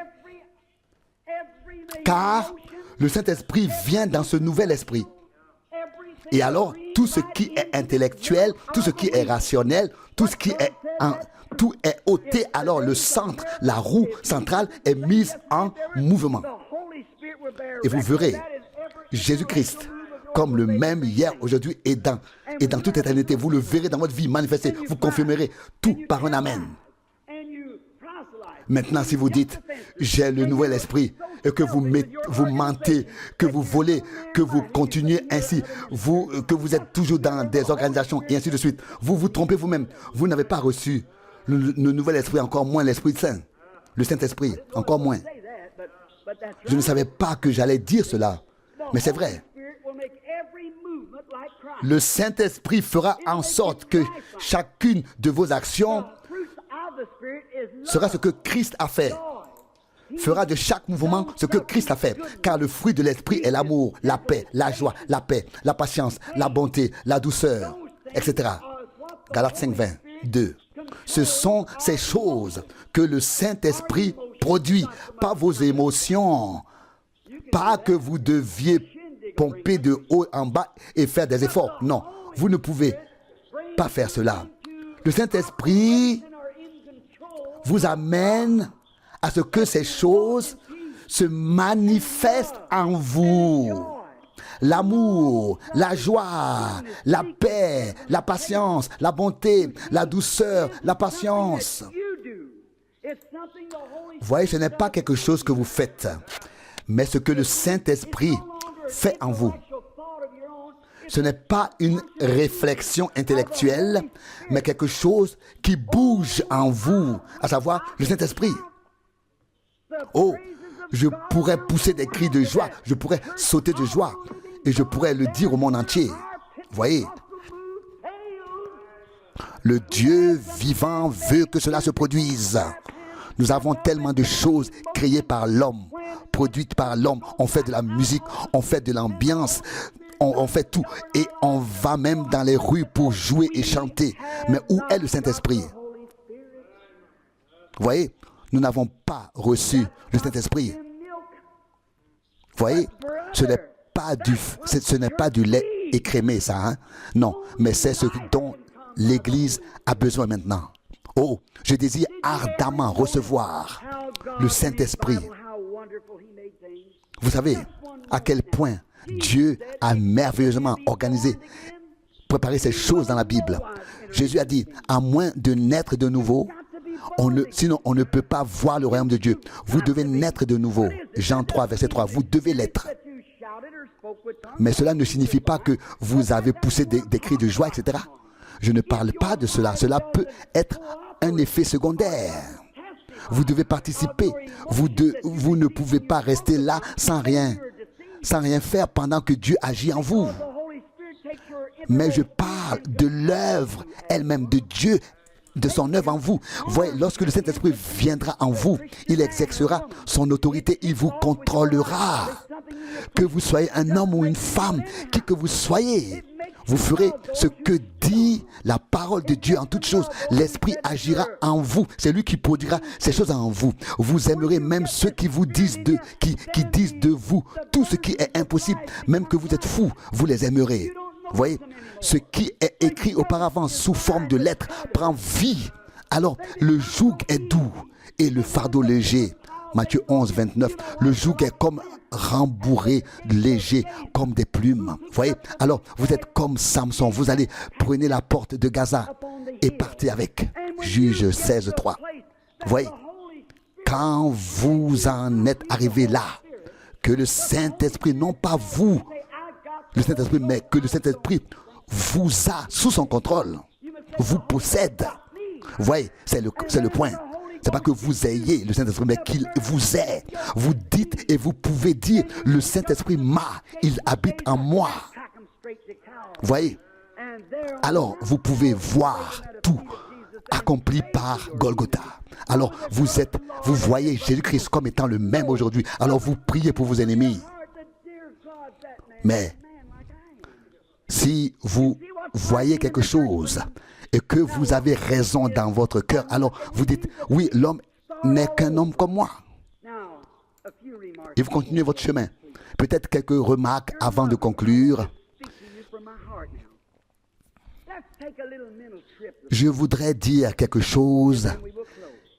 Speaker 1: Car le Saint-Esprit vient dans ce nouvel esprit. Et alors, tout ce qui est intellectuel, tout ce qui est rationnel, tout est ôté. Alors le centre, la roue centrale est mise en mouvement. Et vous verrez Jésus-Christ comme le même hier, aujourd'hui et dans toute éternité. Vous le verrez dans votre vie manifesté. Vous confirmerez tout par un amen. Maintenant, si vous dites, j'ai le nouvel esprit, et que vous mentez, que vous volez, que vous continuez ainsi, que vous êtes toujours dans des organisations, et ainsi de suite, vous vous trompez vous-même. Vous n'avez pas reçu le nouvel esprit, encore moins l'Esprit Saint, le Saint-Esprit, encore moins. Je ne savais pas que j'allais dire cela, mais c'est vrai. Le Saint-Esprit fera en sorte que chacune de vos actions sera ce que Christ a fait. Fera de chaque mouvement ce que Christ a fait. Car le fruit de l'Esprit est l'amour, la paix, la joie, la paix, la patience, la bonté, la douceur, etc. Galates 5, 20, 2. Ce sont ces choses que le Saint-Esprit produit, pas vos émotions. Pas que vous deviez pomper de haut en bas et faire des efforts. Non, vous ne pouvez pas faire cela. Le Saint-Esprit vous amène à ce que ces choses se manifestent en vous. l'amour, la joie, la paix, la patience, la bonté, la douceur, la patience. Vous voyez, ce n'est pas quelque chose que vous faites, mais ce que le Saint-Esprit fait en vous. Ce n'est pas une réflexion intellectuelle, mais quelque chose qui bouge en vous, à savoir le Saint-Esprit. Oh, je pourrais pousser des cris de joie, je pourrais sauter de joie, et je pourrais le dire au monde entier. Vous voyez, le Dieu vivant veut que cela se produise. Nous avons tellement de choses créées par l'homme, produites par l'homme. On fait de la musique, on fait de l'ambiance, on fait tout. Et on va même dans les rues pour jouer et chanter. Mais où est le Saint-Esprit? Vous voyez, nous n'avons pas reçu le Saint-Esprit. Vous voyez, ce n'est pas du lait écrémé, ça. Hein? Non, mais c'est ce dont l'Église a besoin maintenant. Oh, je désire ardemment recevoir le Saint-Esprit. Vous savez à quel point Dieu a merveilleusement organisé, préparé ces choses dans la Bible. Jésus a dit, à moins de naître de nouveau, sinon on ne peut pas voir le royaume de Dieu. Vous devez naître de nouveau. Jean 3, verset 3, vous devez l'être. Mais cela ne signifie pas que vous avez poussé des cris de joie, etc. Je ne parle pas de cela. Cela peut être un effet secondaire. Vous devez participer. Vous ne pouvez pas rester là sans rien faire pendant que Dieu agit en vous. Mais je parle de l'œuvre elle-même de Dieu, de son œuvre en vous. Voyez, lorsque le Saint-Esprit viendra en vous, il exercera son autorité, il vous contrôlera. Que vous soyez un homme ou une femme, qui que vous soyez, vous ferez ce que dit la parole de Dieu en toutes choses. L'Esprit agira en vous. C'est lui qui produira ces choses en vous. Vous aimerez même ceux qui vous disent qui disent de vous tout ce qui est impossible. Même que vous êtes fous, vous les aimerez. Vous voyez, ce qui est écrit auparavant sous forme de lettres prend vie. Alors, le joug est doux et le fardeau léger. Matthieu 11, 29, le joug est comme rembourré, léger, comme des plumes. Vous voyez? Alors, vous êtes comme Samson. Vous allez prenez la porte de Gaza et partez avec. Juge 16, 3. Vous voyez? Quand vous en êtes arrivé là, que le Saint-Esprit, non pas vous, le Saint-Esprit, mais que le Saint-Esprit vous a sous son contrôle, vous possède. Vous voyez? C'est le point. C'est pas que vous ayez le Saint-Esprit, mais qu'il vous est. Vous dites et vous pouvez dire, le Saint-Esprit il habite en moi. Vous voyez? Alors, vous pouvez voir tout accompli par Golgotha. Alors, vous voyez Jésus-Christ comme étant le même aujourd'hui. Alors, vous priez pour vos ennemis. Mais, si vous voyez quelque chose et que vous avez raison dans votre cœur, alors vous dites, oui, l'homme n'est qu'un homme comme moi. Et vous continuez votre chemin. Peut-être quelques remarques avant de conclure. Je voudrais dire quelque chose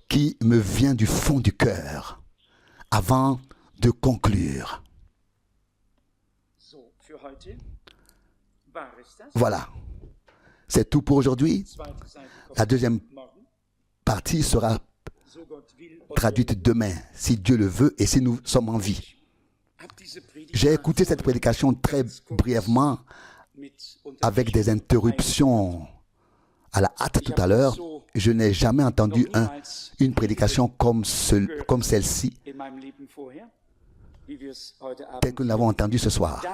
Speaker 1: qui me vient du fond du cœur avant de conclure. Voilà. C'est tout pour aujourd'hui. La deuxième partie sera traduite demain, si Dieu le veut et si nous sommes en vie. J'ai écouté cette prédication très brièvement avec des interruptions à la hâte tout à l'heure. Je n'ai jamais entendu une prédication comme celle-ci, telle que nous l'avons entendue ce soir,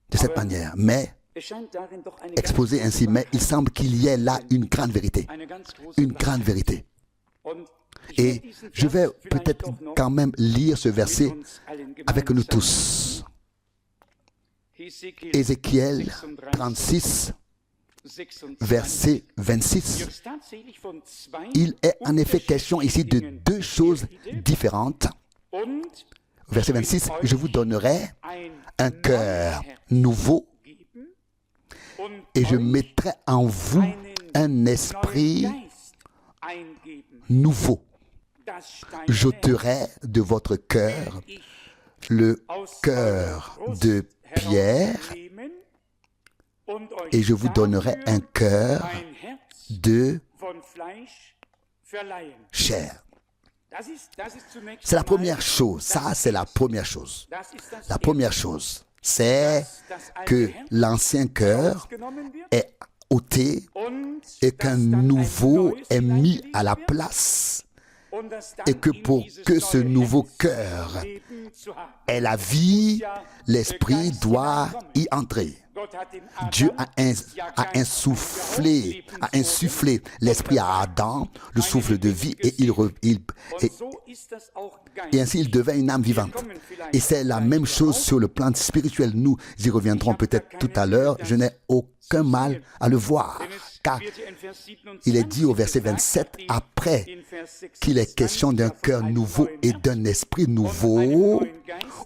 Speaker 1: de cette manière. Mais exposé ainsi, mais il semble qu'il y ait là une grande vérité. Une grande vérité. Et je vais peut-être quand même lire ce verset avec nous tous. Ézéchiel 36, verset 26. Il est en effet question ici de deux choses différentes. Verset 26, je vous donnerai un cœur nouveau et je mettrai en vous un esprit nouveau. J'ôterai de votre cœur le cœur de pierre et je vous donnerai un cœur de chair. C'est la première chose. Ça, c'est la première chose. La première chose, c'est que l'ancien cœur est ôté et qu'un nouveau est mis à la place. Et que pour que ce nouveau cœur ait la vie, l'esprit doit y entrer. Dieu a insufflé l'esprit à Adam, le souffle de vie, et ainsi il devint une âme vivante. Et c'est la même chose sur le plan spirituel. Nous y reviendrons peut-être tout à l'heure. Je n'ai aucun mal à le voir, car il est dit au verset 27, après qu'il est question d'un cœur nouveau et d'un esprit nouveau,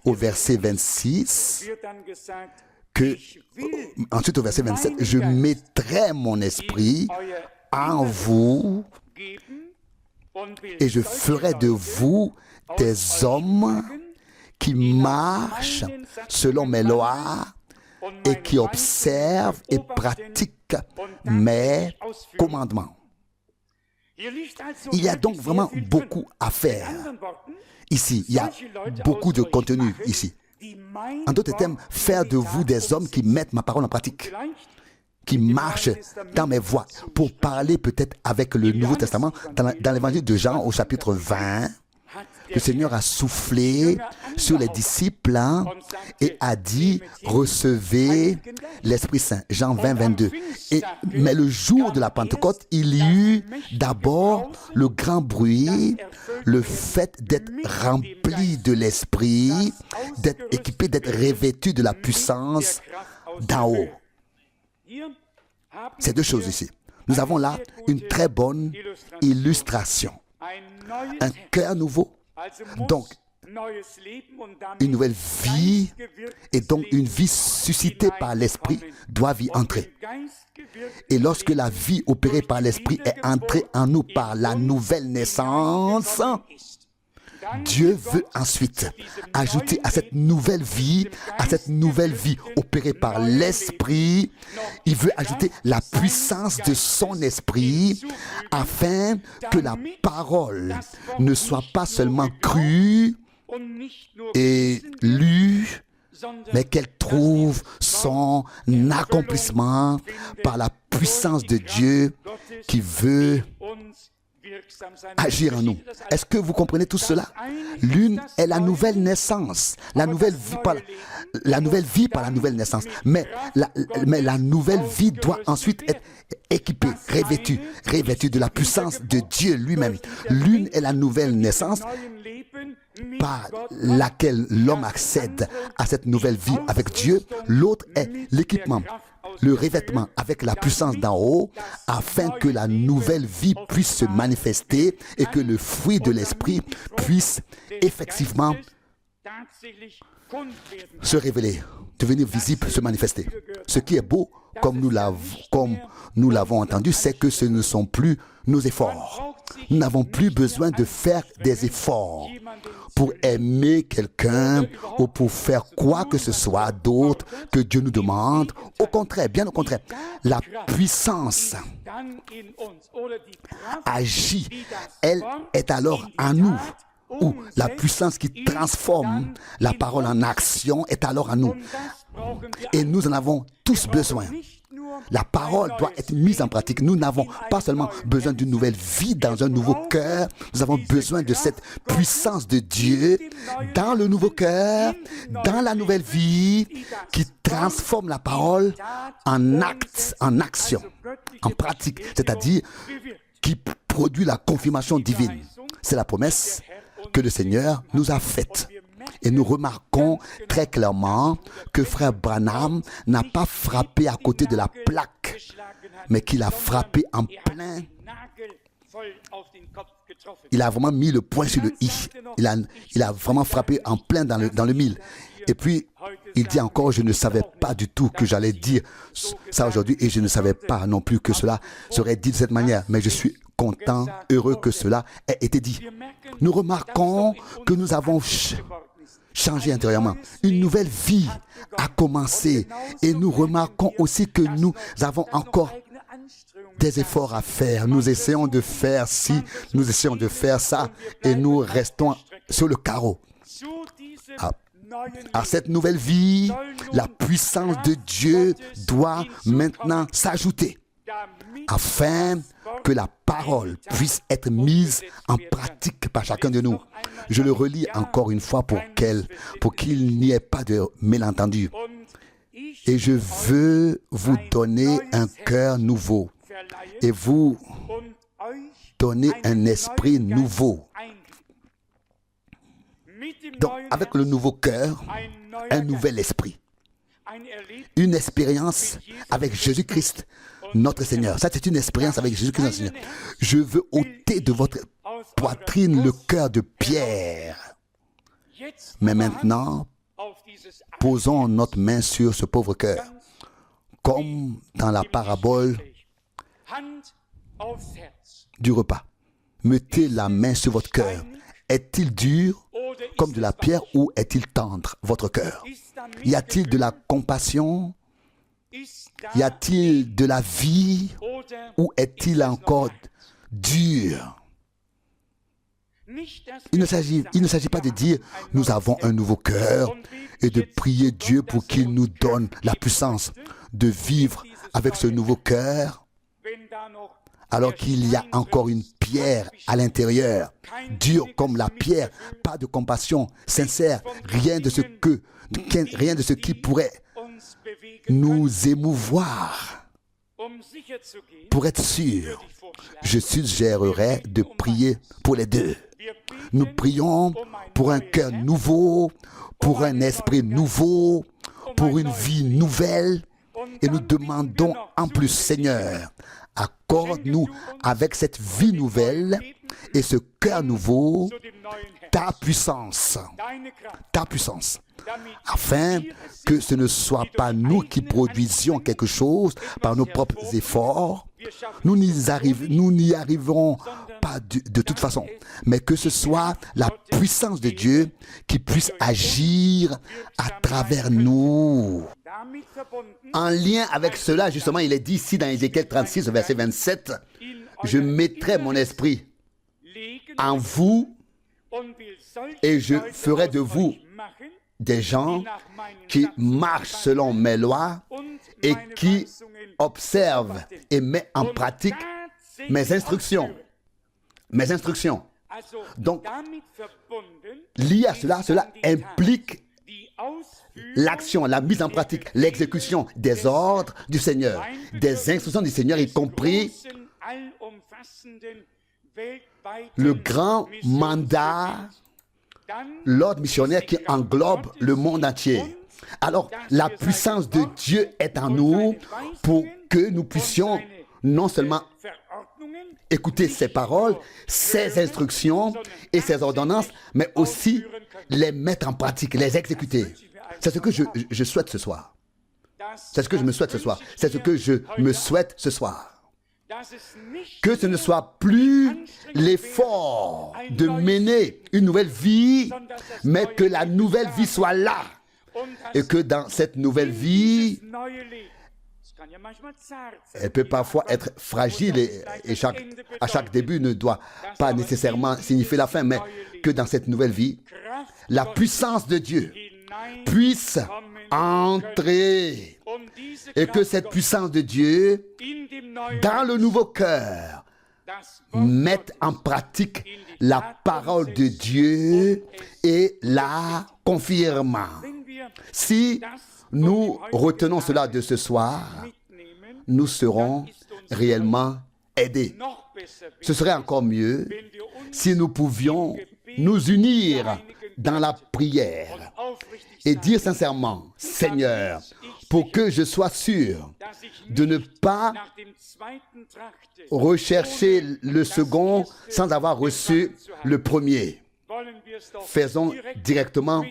Speaker 1: au verset 26, ensuite au verset 27, je mettrai mon esprit en vous et je ferai de vous des hommes qui marchent selon mes lois et qui observent et pratiquent mes commandements. Il y a donc vraiment beaucoup à faire ici. Il y a beaucoup de contenu ici. En d'autres termes, faire de vous des hommes qui mettent ma parole en pratique, qui marchent dans mes voies. Pour parler peut-être avec le Nouveau Testament, dans l'évangile de Jean au chapitre 20, le Seigneur a soufflé sur les disciples et a dit, recevez l'Esprit Saint. Jean 20, 22. Mais le jour de la Pentecôte, il y eut d'abord le grand bruit, le fait d'être rempli de l'Esprit, d'être équipé, d'être revêtu de la puissance d'en haut. C'est deux choses ici. Nous avons là une très bonne illustration. Un cœur nouveau, donc une nouvelle vie, et donc une vie suscitée par l'Esprit doit y entrer. Et lorsque la vie opérée par l'Esprit est entrée en nous par la nouvelle naissance, Dieu veut ensuite ajouter à cette nouvelle vie opérée par l'Esprit, il veut ajouter la puissance de son Esprit afin que la parole ne soit pas seulement crue et lue, mais qu'elle trouve son accomplissement par la puissance de Dieu qui veut agir en nous. Est-ce que vous comprenez tout cela? L'une est la nouvelle naissance, la nouvelle vie par la nouvelle naissance. Mais la nouvelle vie doit ensuite être équipée, revêtue de la puissance de Dieu lui-même. L'une est la nouvelle naissance par laquelle l'homme accède à cette nouvelle vie avec Dieu. L'autre est l'équipement, le revêtement avec la puissance d'en haut, afin que la nouvelle vie puisse se manifester et que le fruit de l'esprit puisse effectivement se révéler, devenir visible, se manifester. Ce qui est beau, comme nous l'avons entendu, c'est que ce ne sont plus nos efforts. Nous n'avons plus besoin de faire des efforts pour aimer quelqu'un ou pour faire quoi que ce soit d'autre que Dieu nous demande. Au contraire, bien au contraire, la puissance agit, elle est alors en nous. Ou la puissance qui transforme la parole en action est alors en nous. Et nous en avons tous besoin. La parole doit être mise en pratique. Nous n'avons pas seulement besoin d'une nouvelle vie dans un nouveau cœur, nous avons besoin de cette puissance de Dieu dans le nouveau cœur, dans la nouvelle vie, qui transforme la parole en acte, en action, en pratique, c'est-à-dire qui produit la confirmation divine. C'est la promesse que le Seigneur nous a faite. Et nous remarquons très clairement que frère Branham n'a pas frappé à côté de la plaque, mais qu'il a frappé en plein. Il a vraiment mis le point sur le i. Il a vraiment frappé en plein dans le mille. Et puis, il dit encore, je ne savais pas du tout que j'allais dire ça aujourd'hui, et je ne savais pas non plus que cela serait dit de cette manière. Mais je suis content, heureux que cela ait été dit. Nous remarquons que nous avons changé intérieurement. Une nouvelle vie a commencé. Et nous remarquons aussi que nous avons encore des efforts à faire. Nous essayons de faire ci, nous essayons de faire ça, et nous restons sur le carreau. À cette nouvelle vie, la puissance de Dieu doit maintenant s'ajouter afin que la parole puisse être mise en pratique par chacun de nous. Je le relis encore une fois pour qu'il n'y ait pas de malentendu. Et je veux vous donner un cœur nouveau et vous donner un esprit nouveau. Donc, avec le nouveau cœur, un nouvel esprit. Une expérience avec Jésus-Christ, notre Seigneur. Ça, c'est une expérience avec Jésus-Christ, notre Seigneur. Je veux ôter de votre poitrine le cœur de pierre. Mais maintenant, posons notre main sur ce pauvre cœur. Comme dans la parabole du repas. Mettez la main sur votre cœur. Est-il dur comme de la pierre ou est-il tendre, votre cœur? Y a-t-il de la compassion? Y a-t-il de la vie? Ou est-il encore dur? Il ne s'agit pas de dire nous avons un nouveau cœur et de prier Dieu pour qu'il nous donne la puissance de vivre avec ce nouveau cœur alors qu'il y a encore une pierre à l'intérieur, dure comme la pierre, pas de compassion sincère, rien de ce qui pourrait nous émouvoir. Pour être sûr, je suggérerais de prier pour les deux. Nous prions pour un cœur nouveau, pour un esprit nouveau, pour une vie nouvelle, et nous demandons en plus, Seigneur, accorde-nous avec cette vie nouvelle et ce cœur nouveau, ta puissance, afin que ce ne soit pas nous qui produisions quelque chose par nos propres efforts. Nous n'y arriverons pas de toute façon, mais que ce soit la puissance de Dieu qui puisse agir à travers nous. En lien avec cela, justement, il est dit ici dans Ézéchiel 36, verset 27, « Je mettrai mon esprit en vous et je ferai de vous des gens qui marchent selon mes lois et qui observent et mettent en pratique mes instructions. » Mes instructions. Donc, lié à cela, cela implique l'action, la mise en pratique, l'exécution des ordres du Seigneur, des instructions du Seigneur, y compris le grand mandat, l'ordre missionnaire qui englobe le monde entier. Alors, la puissance de Dieu est en nous pour que nous puissions non seulement écouter ses paroles, ses instructions et ses ordonnances, mais aussi les mettre en pratique, les exécuter. C'est ce que je souhaite ce soir. C'est ce que je me souhaite ce soir. C'est ce que je me souhaite ce soir. Que ce ne soit plus l'effort de mener une nouvelle vie, mais que la nouvelle vie soit là. Et que dans cette nouvelle vie, elle peut parfois être fragile et à chaque début ne doit pas nécessairement signifier la fin, mais que dans cette nouvelle vie, la puissance de Dieu puisse entrer et que cette puissance de Dieu, dans le nouveau cœur, mette en pratique la parole de Dieu et la confirme. Si nous retenons cela de ce soir, nous serons réellement aidés. Ce serait encore mieux si nous pouvions nous unir dans la prière et dire sincèrement, Seigneur, pour que je sois sûr de ne pas rechercher le second sans avoir reçu le premier. Faisons directement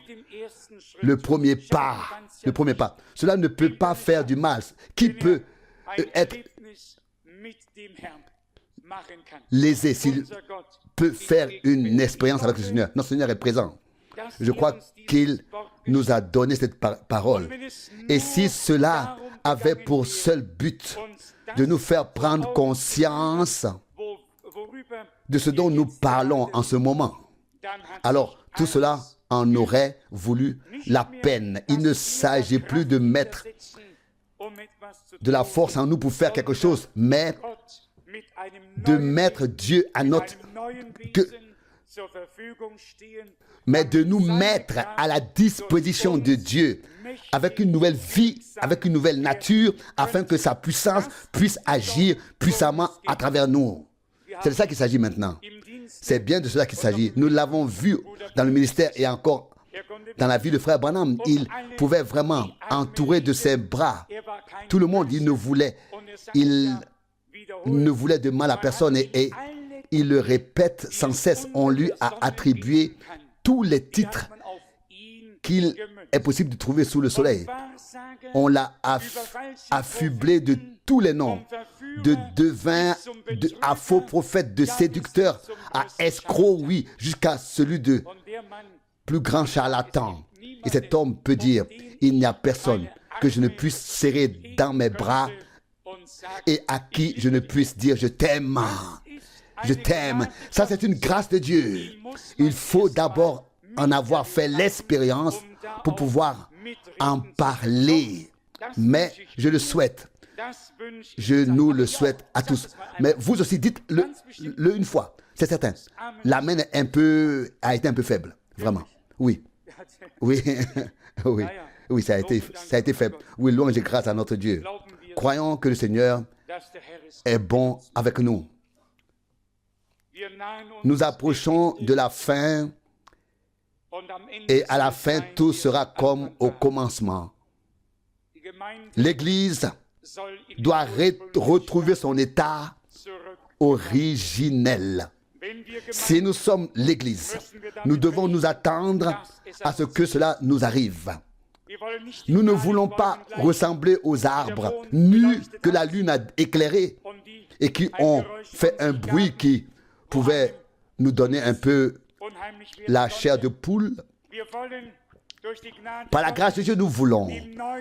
Speaker 1: le premier pas. Le premier pas. Cela ne peut pas faire du mal. Qui peut être lésé s'il peut faire une expérience avec le Seigneur? Notre Seigneur est présent. Je crois qu'il nous a donné cette parole. Et si cela avait pour seul but de nous faire prendre conscience de ce dont nous parlons en ce moment, alors tout cela en aurait voulu la peine. Il ne s'agit plus de mettre de la force en nous pour faire quelque chose, mais de mettre Dieu à mais de nous mettre à la disposition de Dieu avec une nouvelle vie, avec une nouvelle nature, afin que sa puissance puisse agir puissamment à travers nous. C'est de ça qu'il s'agit maintenant. C'est bien de cela qu'il s'agit. Nous l'avons vu dans le ministère et encore dans la vie de frère Branham. Il pouvait vraiment entourer de ses bras tout le monde. Il ne voulait de mal à personne et il le répète sans cesse. On lui a attribué tous les titres qu'il est possible de trouver sous le soleil. On l'a affublé de tous les noms, de devin, à faux prophète, de séducteur, à escroc, oui, jusqu'à celui de plus grand charlatan. Et cet homme peut dire, il n'y a personne que je ne puisse serrer dans mes bras et à qui je ne puisse dire, je t'aime. Je t'aime. Ça, c'est une grâce de Dieu. Il faut d'abord en avoir fait l'expérience pour pouvoir en parler. Mais je le souhaite. Je nous le souhaite à tous. Mais vous aussi, dites-le une fois. C'est certain. L'amen a été un peu faible. Vraiment. Oui. Oui. Oui. Oui, ça a été faible. Oui, louange et grâce à notre Dieu. Croyons que le Seigneur est bon avec nous. Nous approchons de la fin et à la fin, tout sera comme au commencement. L'Église doit retrouver son état originel. Si nous sommes l'Église, nous devons nous attendre à ce que cela nous arrive. Nous ne voulons pas ressembler aux arbres nus que la lune a éclairés et qui ont fait un bruit qui pouvait nous donner un peu la chair de poule. Par la grâce de Dieu, nous voulons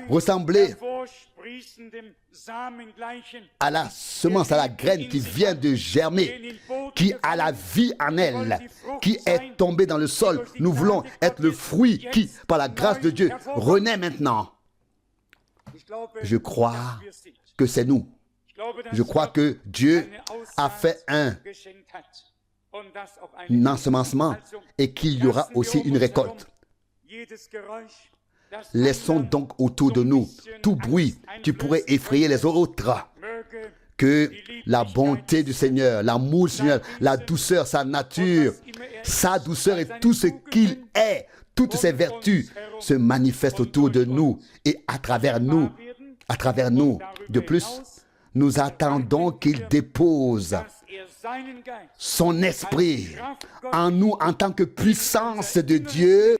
Speaker 1: ressembler à la semence, à la graine qui vient de germer, qui a la vie en elle, qui est tombée dans le sol. Nous voulons être le fruit qui, par la grâce de Dieu, renaît maintenant. Je crois que c'est nous. Je crois que Dieu a fait un ensemencement et qu'il y aura aussi une récolte. Laissons donc autour de nous tout bruit qui pourrait effrayer les autres. Que la bonté du Seigneur, l'amour du Seigneur, la douceur, sa nature, sa douceur et tout ce qu'il est, toutes ses vertus se manifestent autour de nous et à travers nous. À travers nous. De plus, nous attendons qu'il dépose son esprit en nous en tant que puissance de Dieu.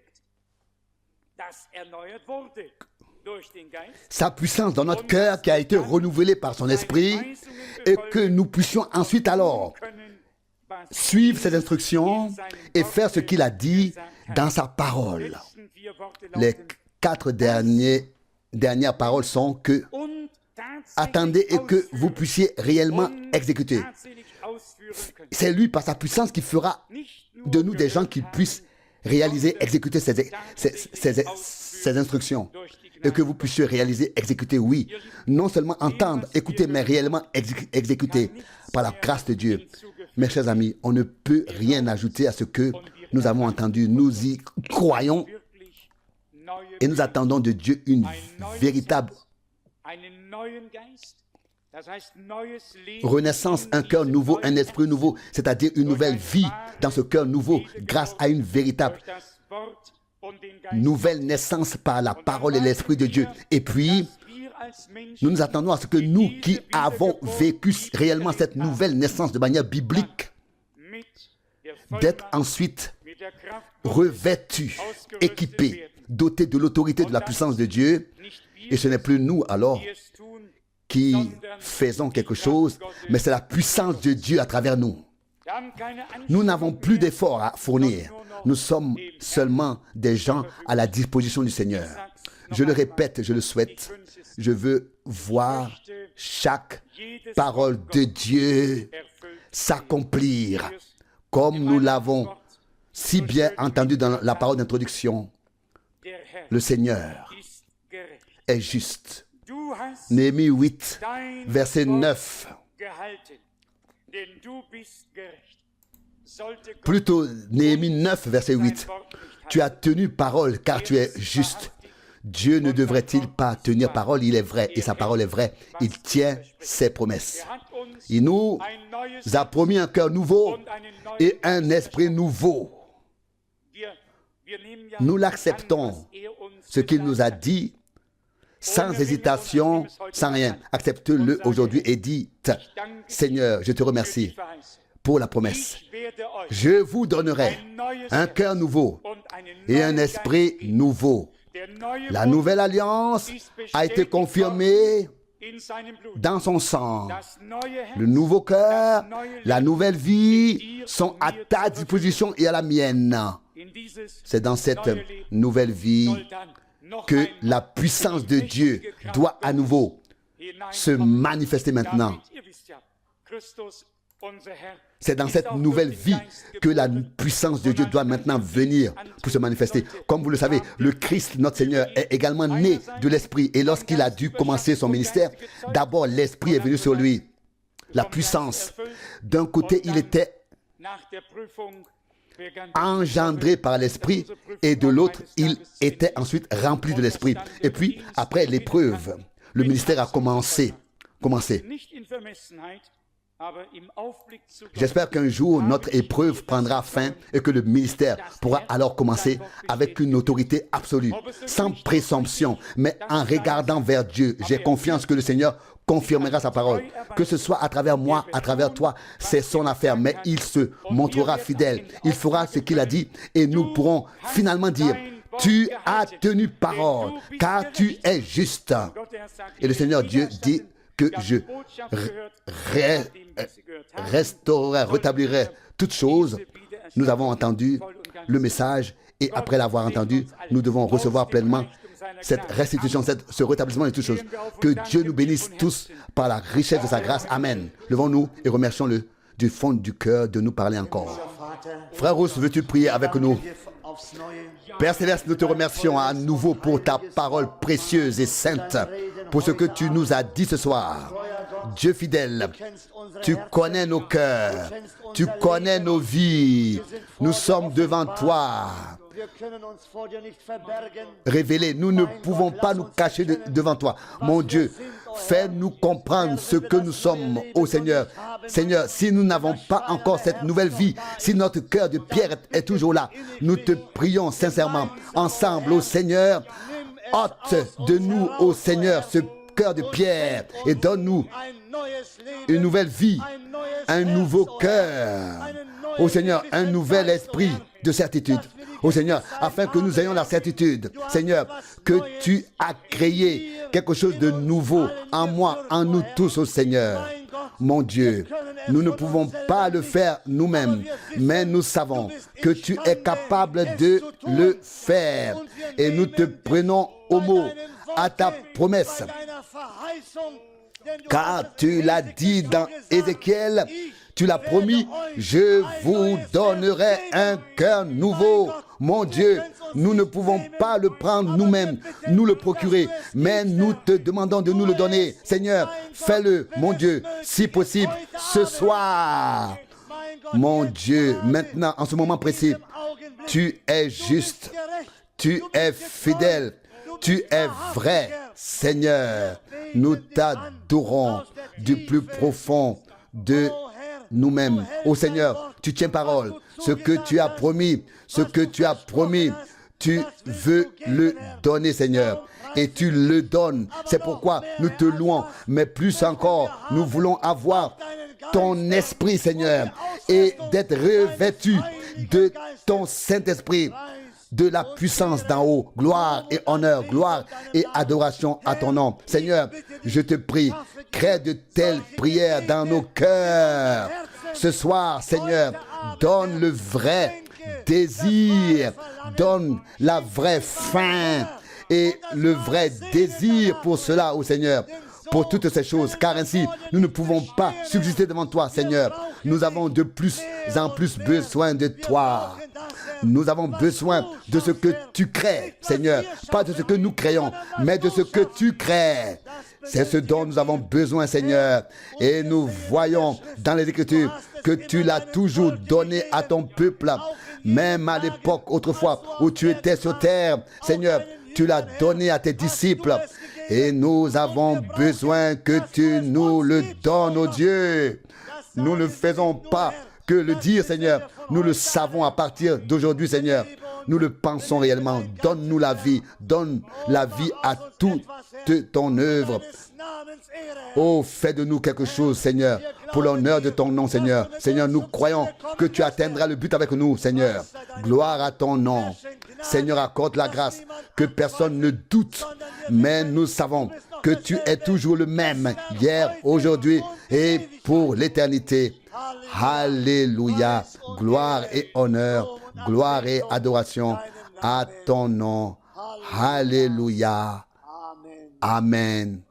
Speaker 1: Sa puissance dans notre cœur qui a été renouvelée par son esprit et que nous puissions ensuite alors suivre ses instructions et faire ce qu'il a dit dans sa parole. Les 4 dernières paroles sont que attendez et que vous puissiez réellement exécuter. C'est lui par sa puissance qui fera de nous des gens qui puissent réaliser, exécuter ces instructions. Et que vous puissiez réaliser, exécuter, oui. Non seulement entendre, écouter, mais réellement exécuter par la grâce de Dieu. Mes chers amis, on ne peut rien ajouter à ce que nous avons entendu. Nous y croyons et nous attendons de Dieu une véritable renaissance, un cœur nouveau, un esprit nouveau, c'est-à-dire une nouvelle vie dans ce cœur nouveau grâce à une véritable nouvelle naissance par la parole et l'esprit de Dieu. Et puis, nous nous attendons à ce que nous qui avons vécu réellement cette nouvelle naissance de manière biblique, d'être ensuite revêtus, équipés, dotés de l'autorité de la puissance de Dieu. Et ce n'est plus nous alors qui faisons quelque chose, mais c'est la puissance de Dieu à travers nous. Nous n'avons plus d'efforts à fournir. Nous sommes seulement des gens à la disposition du Seigneur. Je le répète, je le souhaite. Je veux voir chaque parole de Dieu s'accomplir comme nous l'avons si bien entendu dans la parole d'introduction. Le Seigneur est juste. Néhémie 8, verset 9. Plutôt, Néhémie 9, verset 8. Tu as tenu parole car tu es juste. Dieu ne devrait-il pas tenir parole? Il est vrai et sa parole est vraie. Il tient ses promesses. Il nous a promis un cœur nouveau et un esprit nouveau. Nous l'acceptons, ce qu'il nous a dit, sans hésitation, sans rien. Accepte-le aujourd'hui et dites, Seigneur, je te remercie pour la promesse. Je vous donnerai un cœur nouveau et un esprit nouveau. La nouvelle alliance a été confirmée dans son sang. Le nouveau cœur, la nouvelle vie sont à ta disposition et à la mienne. C'est dans cette nouvelle vie que la puissance de Dieu doit à nouveau se manifester maintenant. C'est dans cette nouvelle vie que la puissance de Dieu doit maintenant venir pour se manifester. Comme vous le savez, le Christ, notre Seigneur, est également né de l'Esprit. Et lorsqu'il a dû commencer son ministère, d'abord l'Esprit est venu sur lui. La puissance. D'un côté, il était engendré par l'Esprit et de l'autre, il était ensuite rempli de l'Esprit. Et puis, après l'épreuve, le ministère a commencé. J'espère qu'un jour, notre épreuve prendra fin et que le ministère pourra alors commencer avec une autorité absolue, sans présomption, mais en regardant vers Dieu. J'ai confiance que le Seigneur confirmera sa parole. Que ce soit à travers moi, à travers toi, c'est son affaire, mais il se montrera fidèle. Il fera ce qu'il a dit et nous pourrons finalement dire, tu as tenu parole, car tu es juste. Et le Seigneur Dieu dit que je restaurerai, rétablirai toutes choses. Nous avons entendu le message et après l'avoir entendu, nous devons recevoir pleinement cette restitution, ce rétablissement de toutes choses. Que Dieu nous bénisse tous par la richesse de sa grâce. Amen. Levons-nous et remercions-le du fond du cœur de nous parler encore. Frère Rousse, veux-tu prier avec nous? Père Céleste, nous te remercions à nouveau pour ta parole précieuse et sainte, pour ce que tu nous as dit ce soir. Dieu fidèle, tu connais nos cœurs, tu connais nos vies. Nous sommes devant toi. Révélé, nous ne pouvons pas nous cacher devant toi. Mon Dieu, fais-nous comprendre ce que nous sommes, ô Seigneur. Seigneur, si nous n'avons pas encore cette nouvelle vie, si notre cœur de pierre est toujours là, nous te prions sincèrement, ensemble, ô Seigneur, ôte de nous, ô Seigneur, ce cœur de pierre et donne-nous une nouvelle vie, un nouveau cœur, ô Seigneur, un nouvel esprit de certitude. Ô Seigneur, afin que nous ayons la certitude, Seigneur, que tu as créé quelque chose de nouveau en moi, en nous tous, ô Seigneur. Mon Dieu, nous ne pouvons pas le faire nous-mêmes, mais nous savons que tu es capable de le faire. Et nous te prenons au mot, à ta promesse. Car tu l'as dit dans Ézéchiel, tu l'as promis, je vous donnerai un cœur nouveau. Mon Dieu, nous ne pouvons pas le prendre nous-mêmes, nous le procurer, mais nous te demandons de nous le donner. Seigneur, fais-le, mon Dieu, si possible, ce soir. Mon Dieu, maintenant, en ce moment précis, tu es juste, tu es fidèle, tu es vrai, Seigneur. Nous t'adorons du plus profond de nous-mêmes. Ô Seigneur, tu tiens parole. Ce que tu as promis, tu veux le donner, Seigneur. Et tu le donnes. C'est pourquoi nous te louons. Mais plus encore, nous voulons avoir ton esprit, Seigneur, et d'être revêtus de ton Saint-Esprit, de la puissance d'en haut. Gloire et honneur, gloire et adoration à ton nom. Seigneur, je te prie, crée de telles prières dans nos cœurs. Ce soir, Seigneur, donne le vrai désir, donne la vraie faim et le vrai désir pour cela, ô Seigneur, pour toutes ces choses, car ainsi nous ne pouvons pas subsister devant toi, Seigneur. Nous avons de plus en plus besoin de toi. Nous avons besoin de ce que tu crées, Seigneur. Pas de ce que nous créons, mais de ce que tu crées. C'est ce dont nous avons besoin, Seigneur. Et nous voyons dans les Écritures que tu l'as toujours donné à ton peuple. Même à l'époque, autrefois, où tu étais sur terre, Seigneur, tu l'as donné à tes disciples. Et nous avons besoin que tu nous le donnes, ô Dieu. Nous ne faisons pas que le dire, Seigneur. Nous le savons à partir d'aujourd'hui, Seigneur. Nous le pensons réellement. Donne-nous la vie. Donne la vie à toute ton œuvre. Oh, fais de nous quelque chose, Seigneur, pour l'honneur de ton nom, Seigneur. Seigneur, nous croyons que tu atteindras le but avec nous, Seigneur. Gloire à ton nom. Seigneur, accorde la grâce, que personne ne doute, mais nous savons que tu es toujours le même, hier, aujourd'hui et pour l'éternité. Alléluia. Gloire et honneur, gloire et adoration à ton nom. Alléluia. Amen.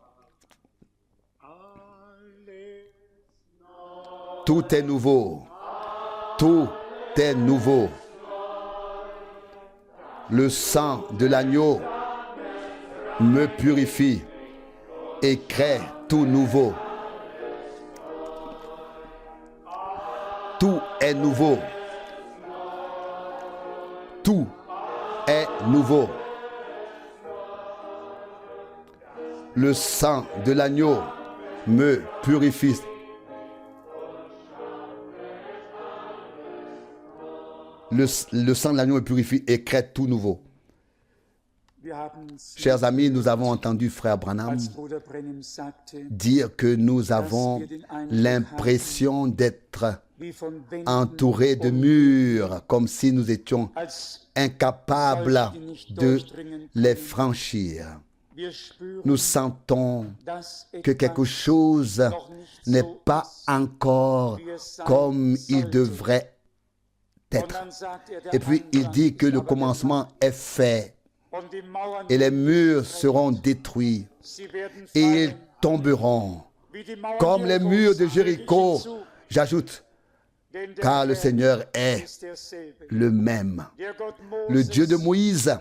Speaker 1: Tout est nouveau. Tout est nouveau. Le sang de l'agneau me purifie et crée tout nouveau. Tout est nouveau. Tout est nouveau. Le sang de l'agneau me purifie. Le sang de l'agneau me purifie et crée tout nouveau. Chers amis, nous avons entendu Frère Branham dire que nous avons l'impression d'être entourés de murs, comme si nous étions incapables de les franchir. Nous sentons que quelque chose n'est pas encore comme il devrait être. Et puis il dit que le commencement est fait et les murs seront détruits et ils tomberont comme les murs de Jéricho. J'ajoute, car le Seigneur est le même. Le Dieu de Moïse,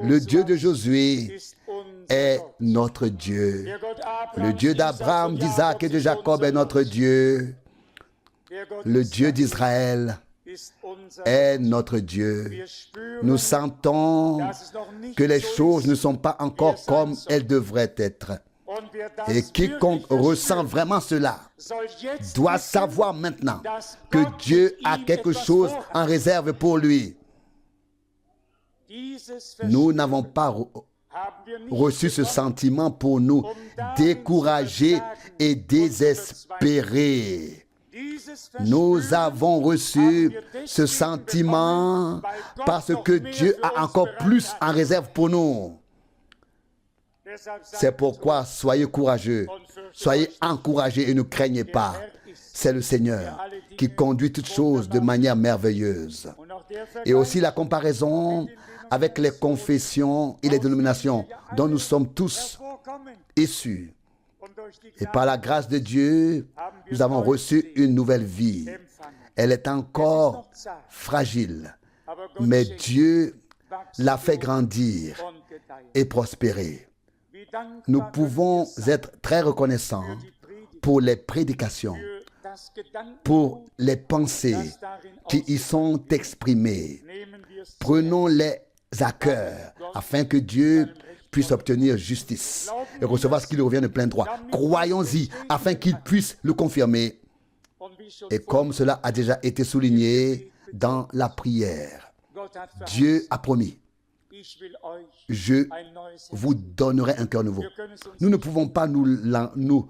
Speaker 1: le Dieu de Josué est notre Dieu. Le Dieu d'Abraham, d'Isaac et de Jacob est notre Dieu. Le Dieu d'Israël est notre Dieu. Nous sentons que les choses ne sont pas encore comme elles devraient être. Et quiconque ressent vraiment cela doit savoir maintenant que Dieu a quelque chose en réserve pour lui. Nous n'avons pas reçu ce sentiment pour nous décourager et désespérer. Nous avons reçu ce sentiment parce que Dieu a encore plus en réserve pour nous. C'est pourquoi soyez courageux, soyez encouragés et ne craignez pas. C'est le Seigneur qui conduit toutes choses de manière merveilleuse. Et aussi la comparaison avec les confessions et les dénominations dont nous sommes tous issus. Et par la grâce de Dieu, nous avons reçu une nouvelle vie. Elle est encore fragile, mais Dieu l'a fait grandir et prospérer. Nous pouvons être très reconnaissants pour les prédications, pour les pensées qui y sont exprimées. Prenons-les à cœur afin que Dieu puisse obtenir justice et recevoir ce qui lui revient de plein droit. Croyons-y afin qu'il puisse le confirmer. Et comme cela a déjà été souligné dans la prière, Dieu a promis: je vous donnerai un cœur nouveau. Nous ne pouvons pas nous le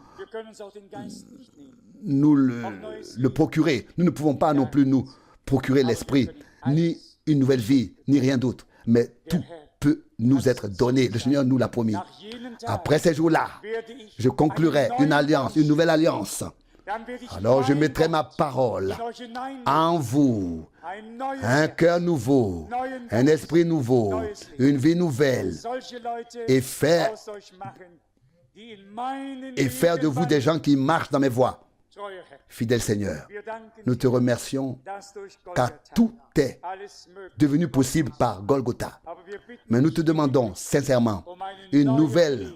Speaker 1: procurer. Nous ne pouvons pas non plus nous procurer l'esprit, ni une nouvelle vie, ni rien d'autre. Mais tout peut nous être donné. Le Seigneur nous l'a promis. Après ces jours-là, je conclurai une alliance, une nouvelle alliance alors je mettrai ma parole en vous, un cœur nouveau, un esprit nouveau, une vie nouvelle, et faire de vous des gens qui marchent dans mes voies. Fidèle Seigneur, nous te remercions car tout est devenu possible par Golgotha. Mais nous te demandons sincèrement une nouvelle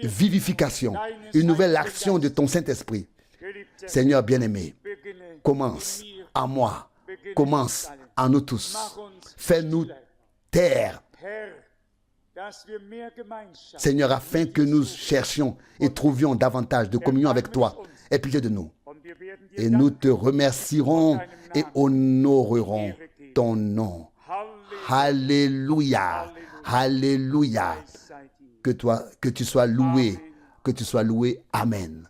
Speaker 1: vivification, une nouvelle action de ton Saint-Esprit. Seigneur bien-aimé, commence en moi, commence en nous tous. Fais-nous taire, Seigneur, afin que nous cherchions et trouvions davantage de communion avec toi. Aie pitié de nous. Et nous te remercierons et honorerons ton nom. Alléluia. Alléluia. Que tu sois loué. Que tu sois loué. Amen.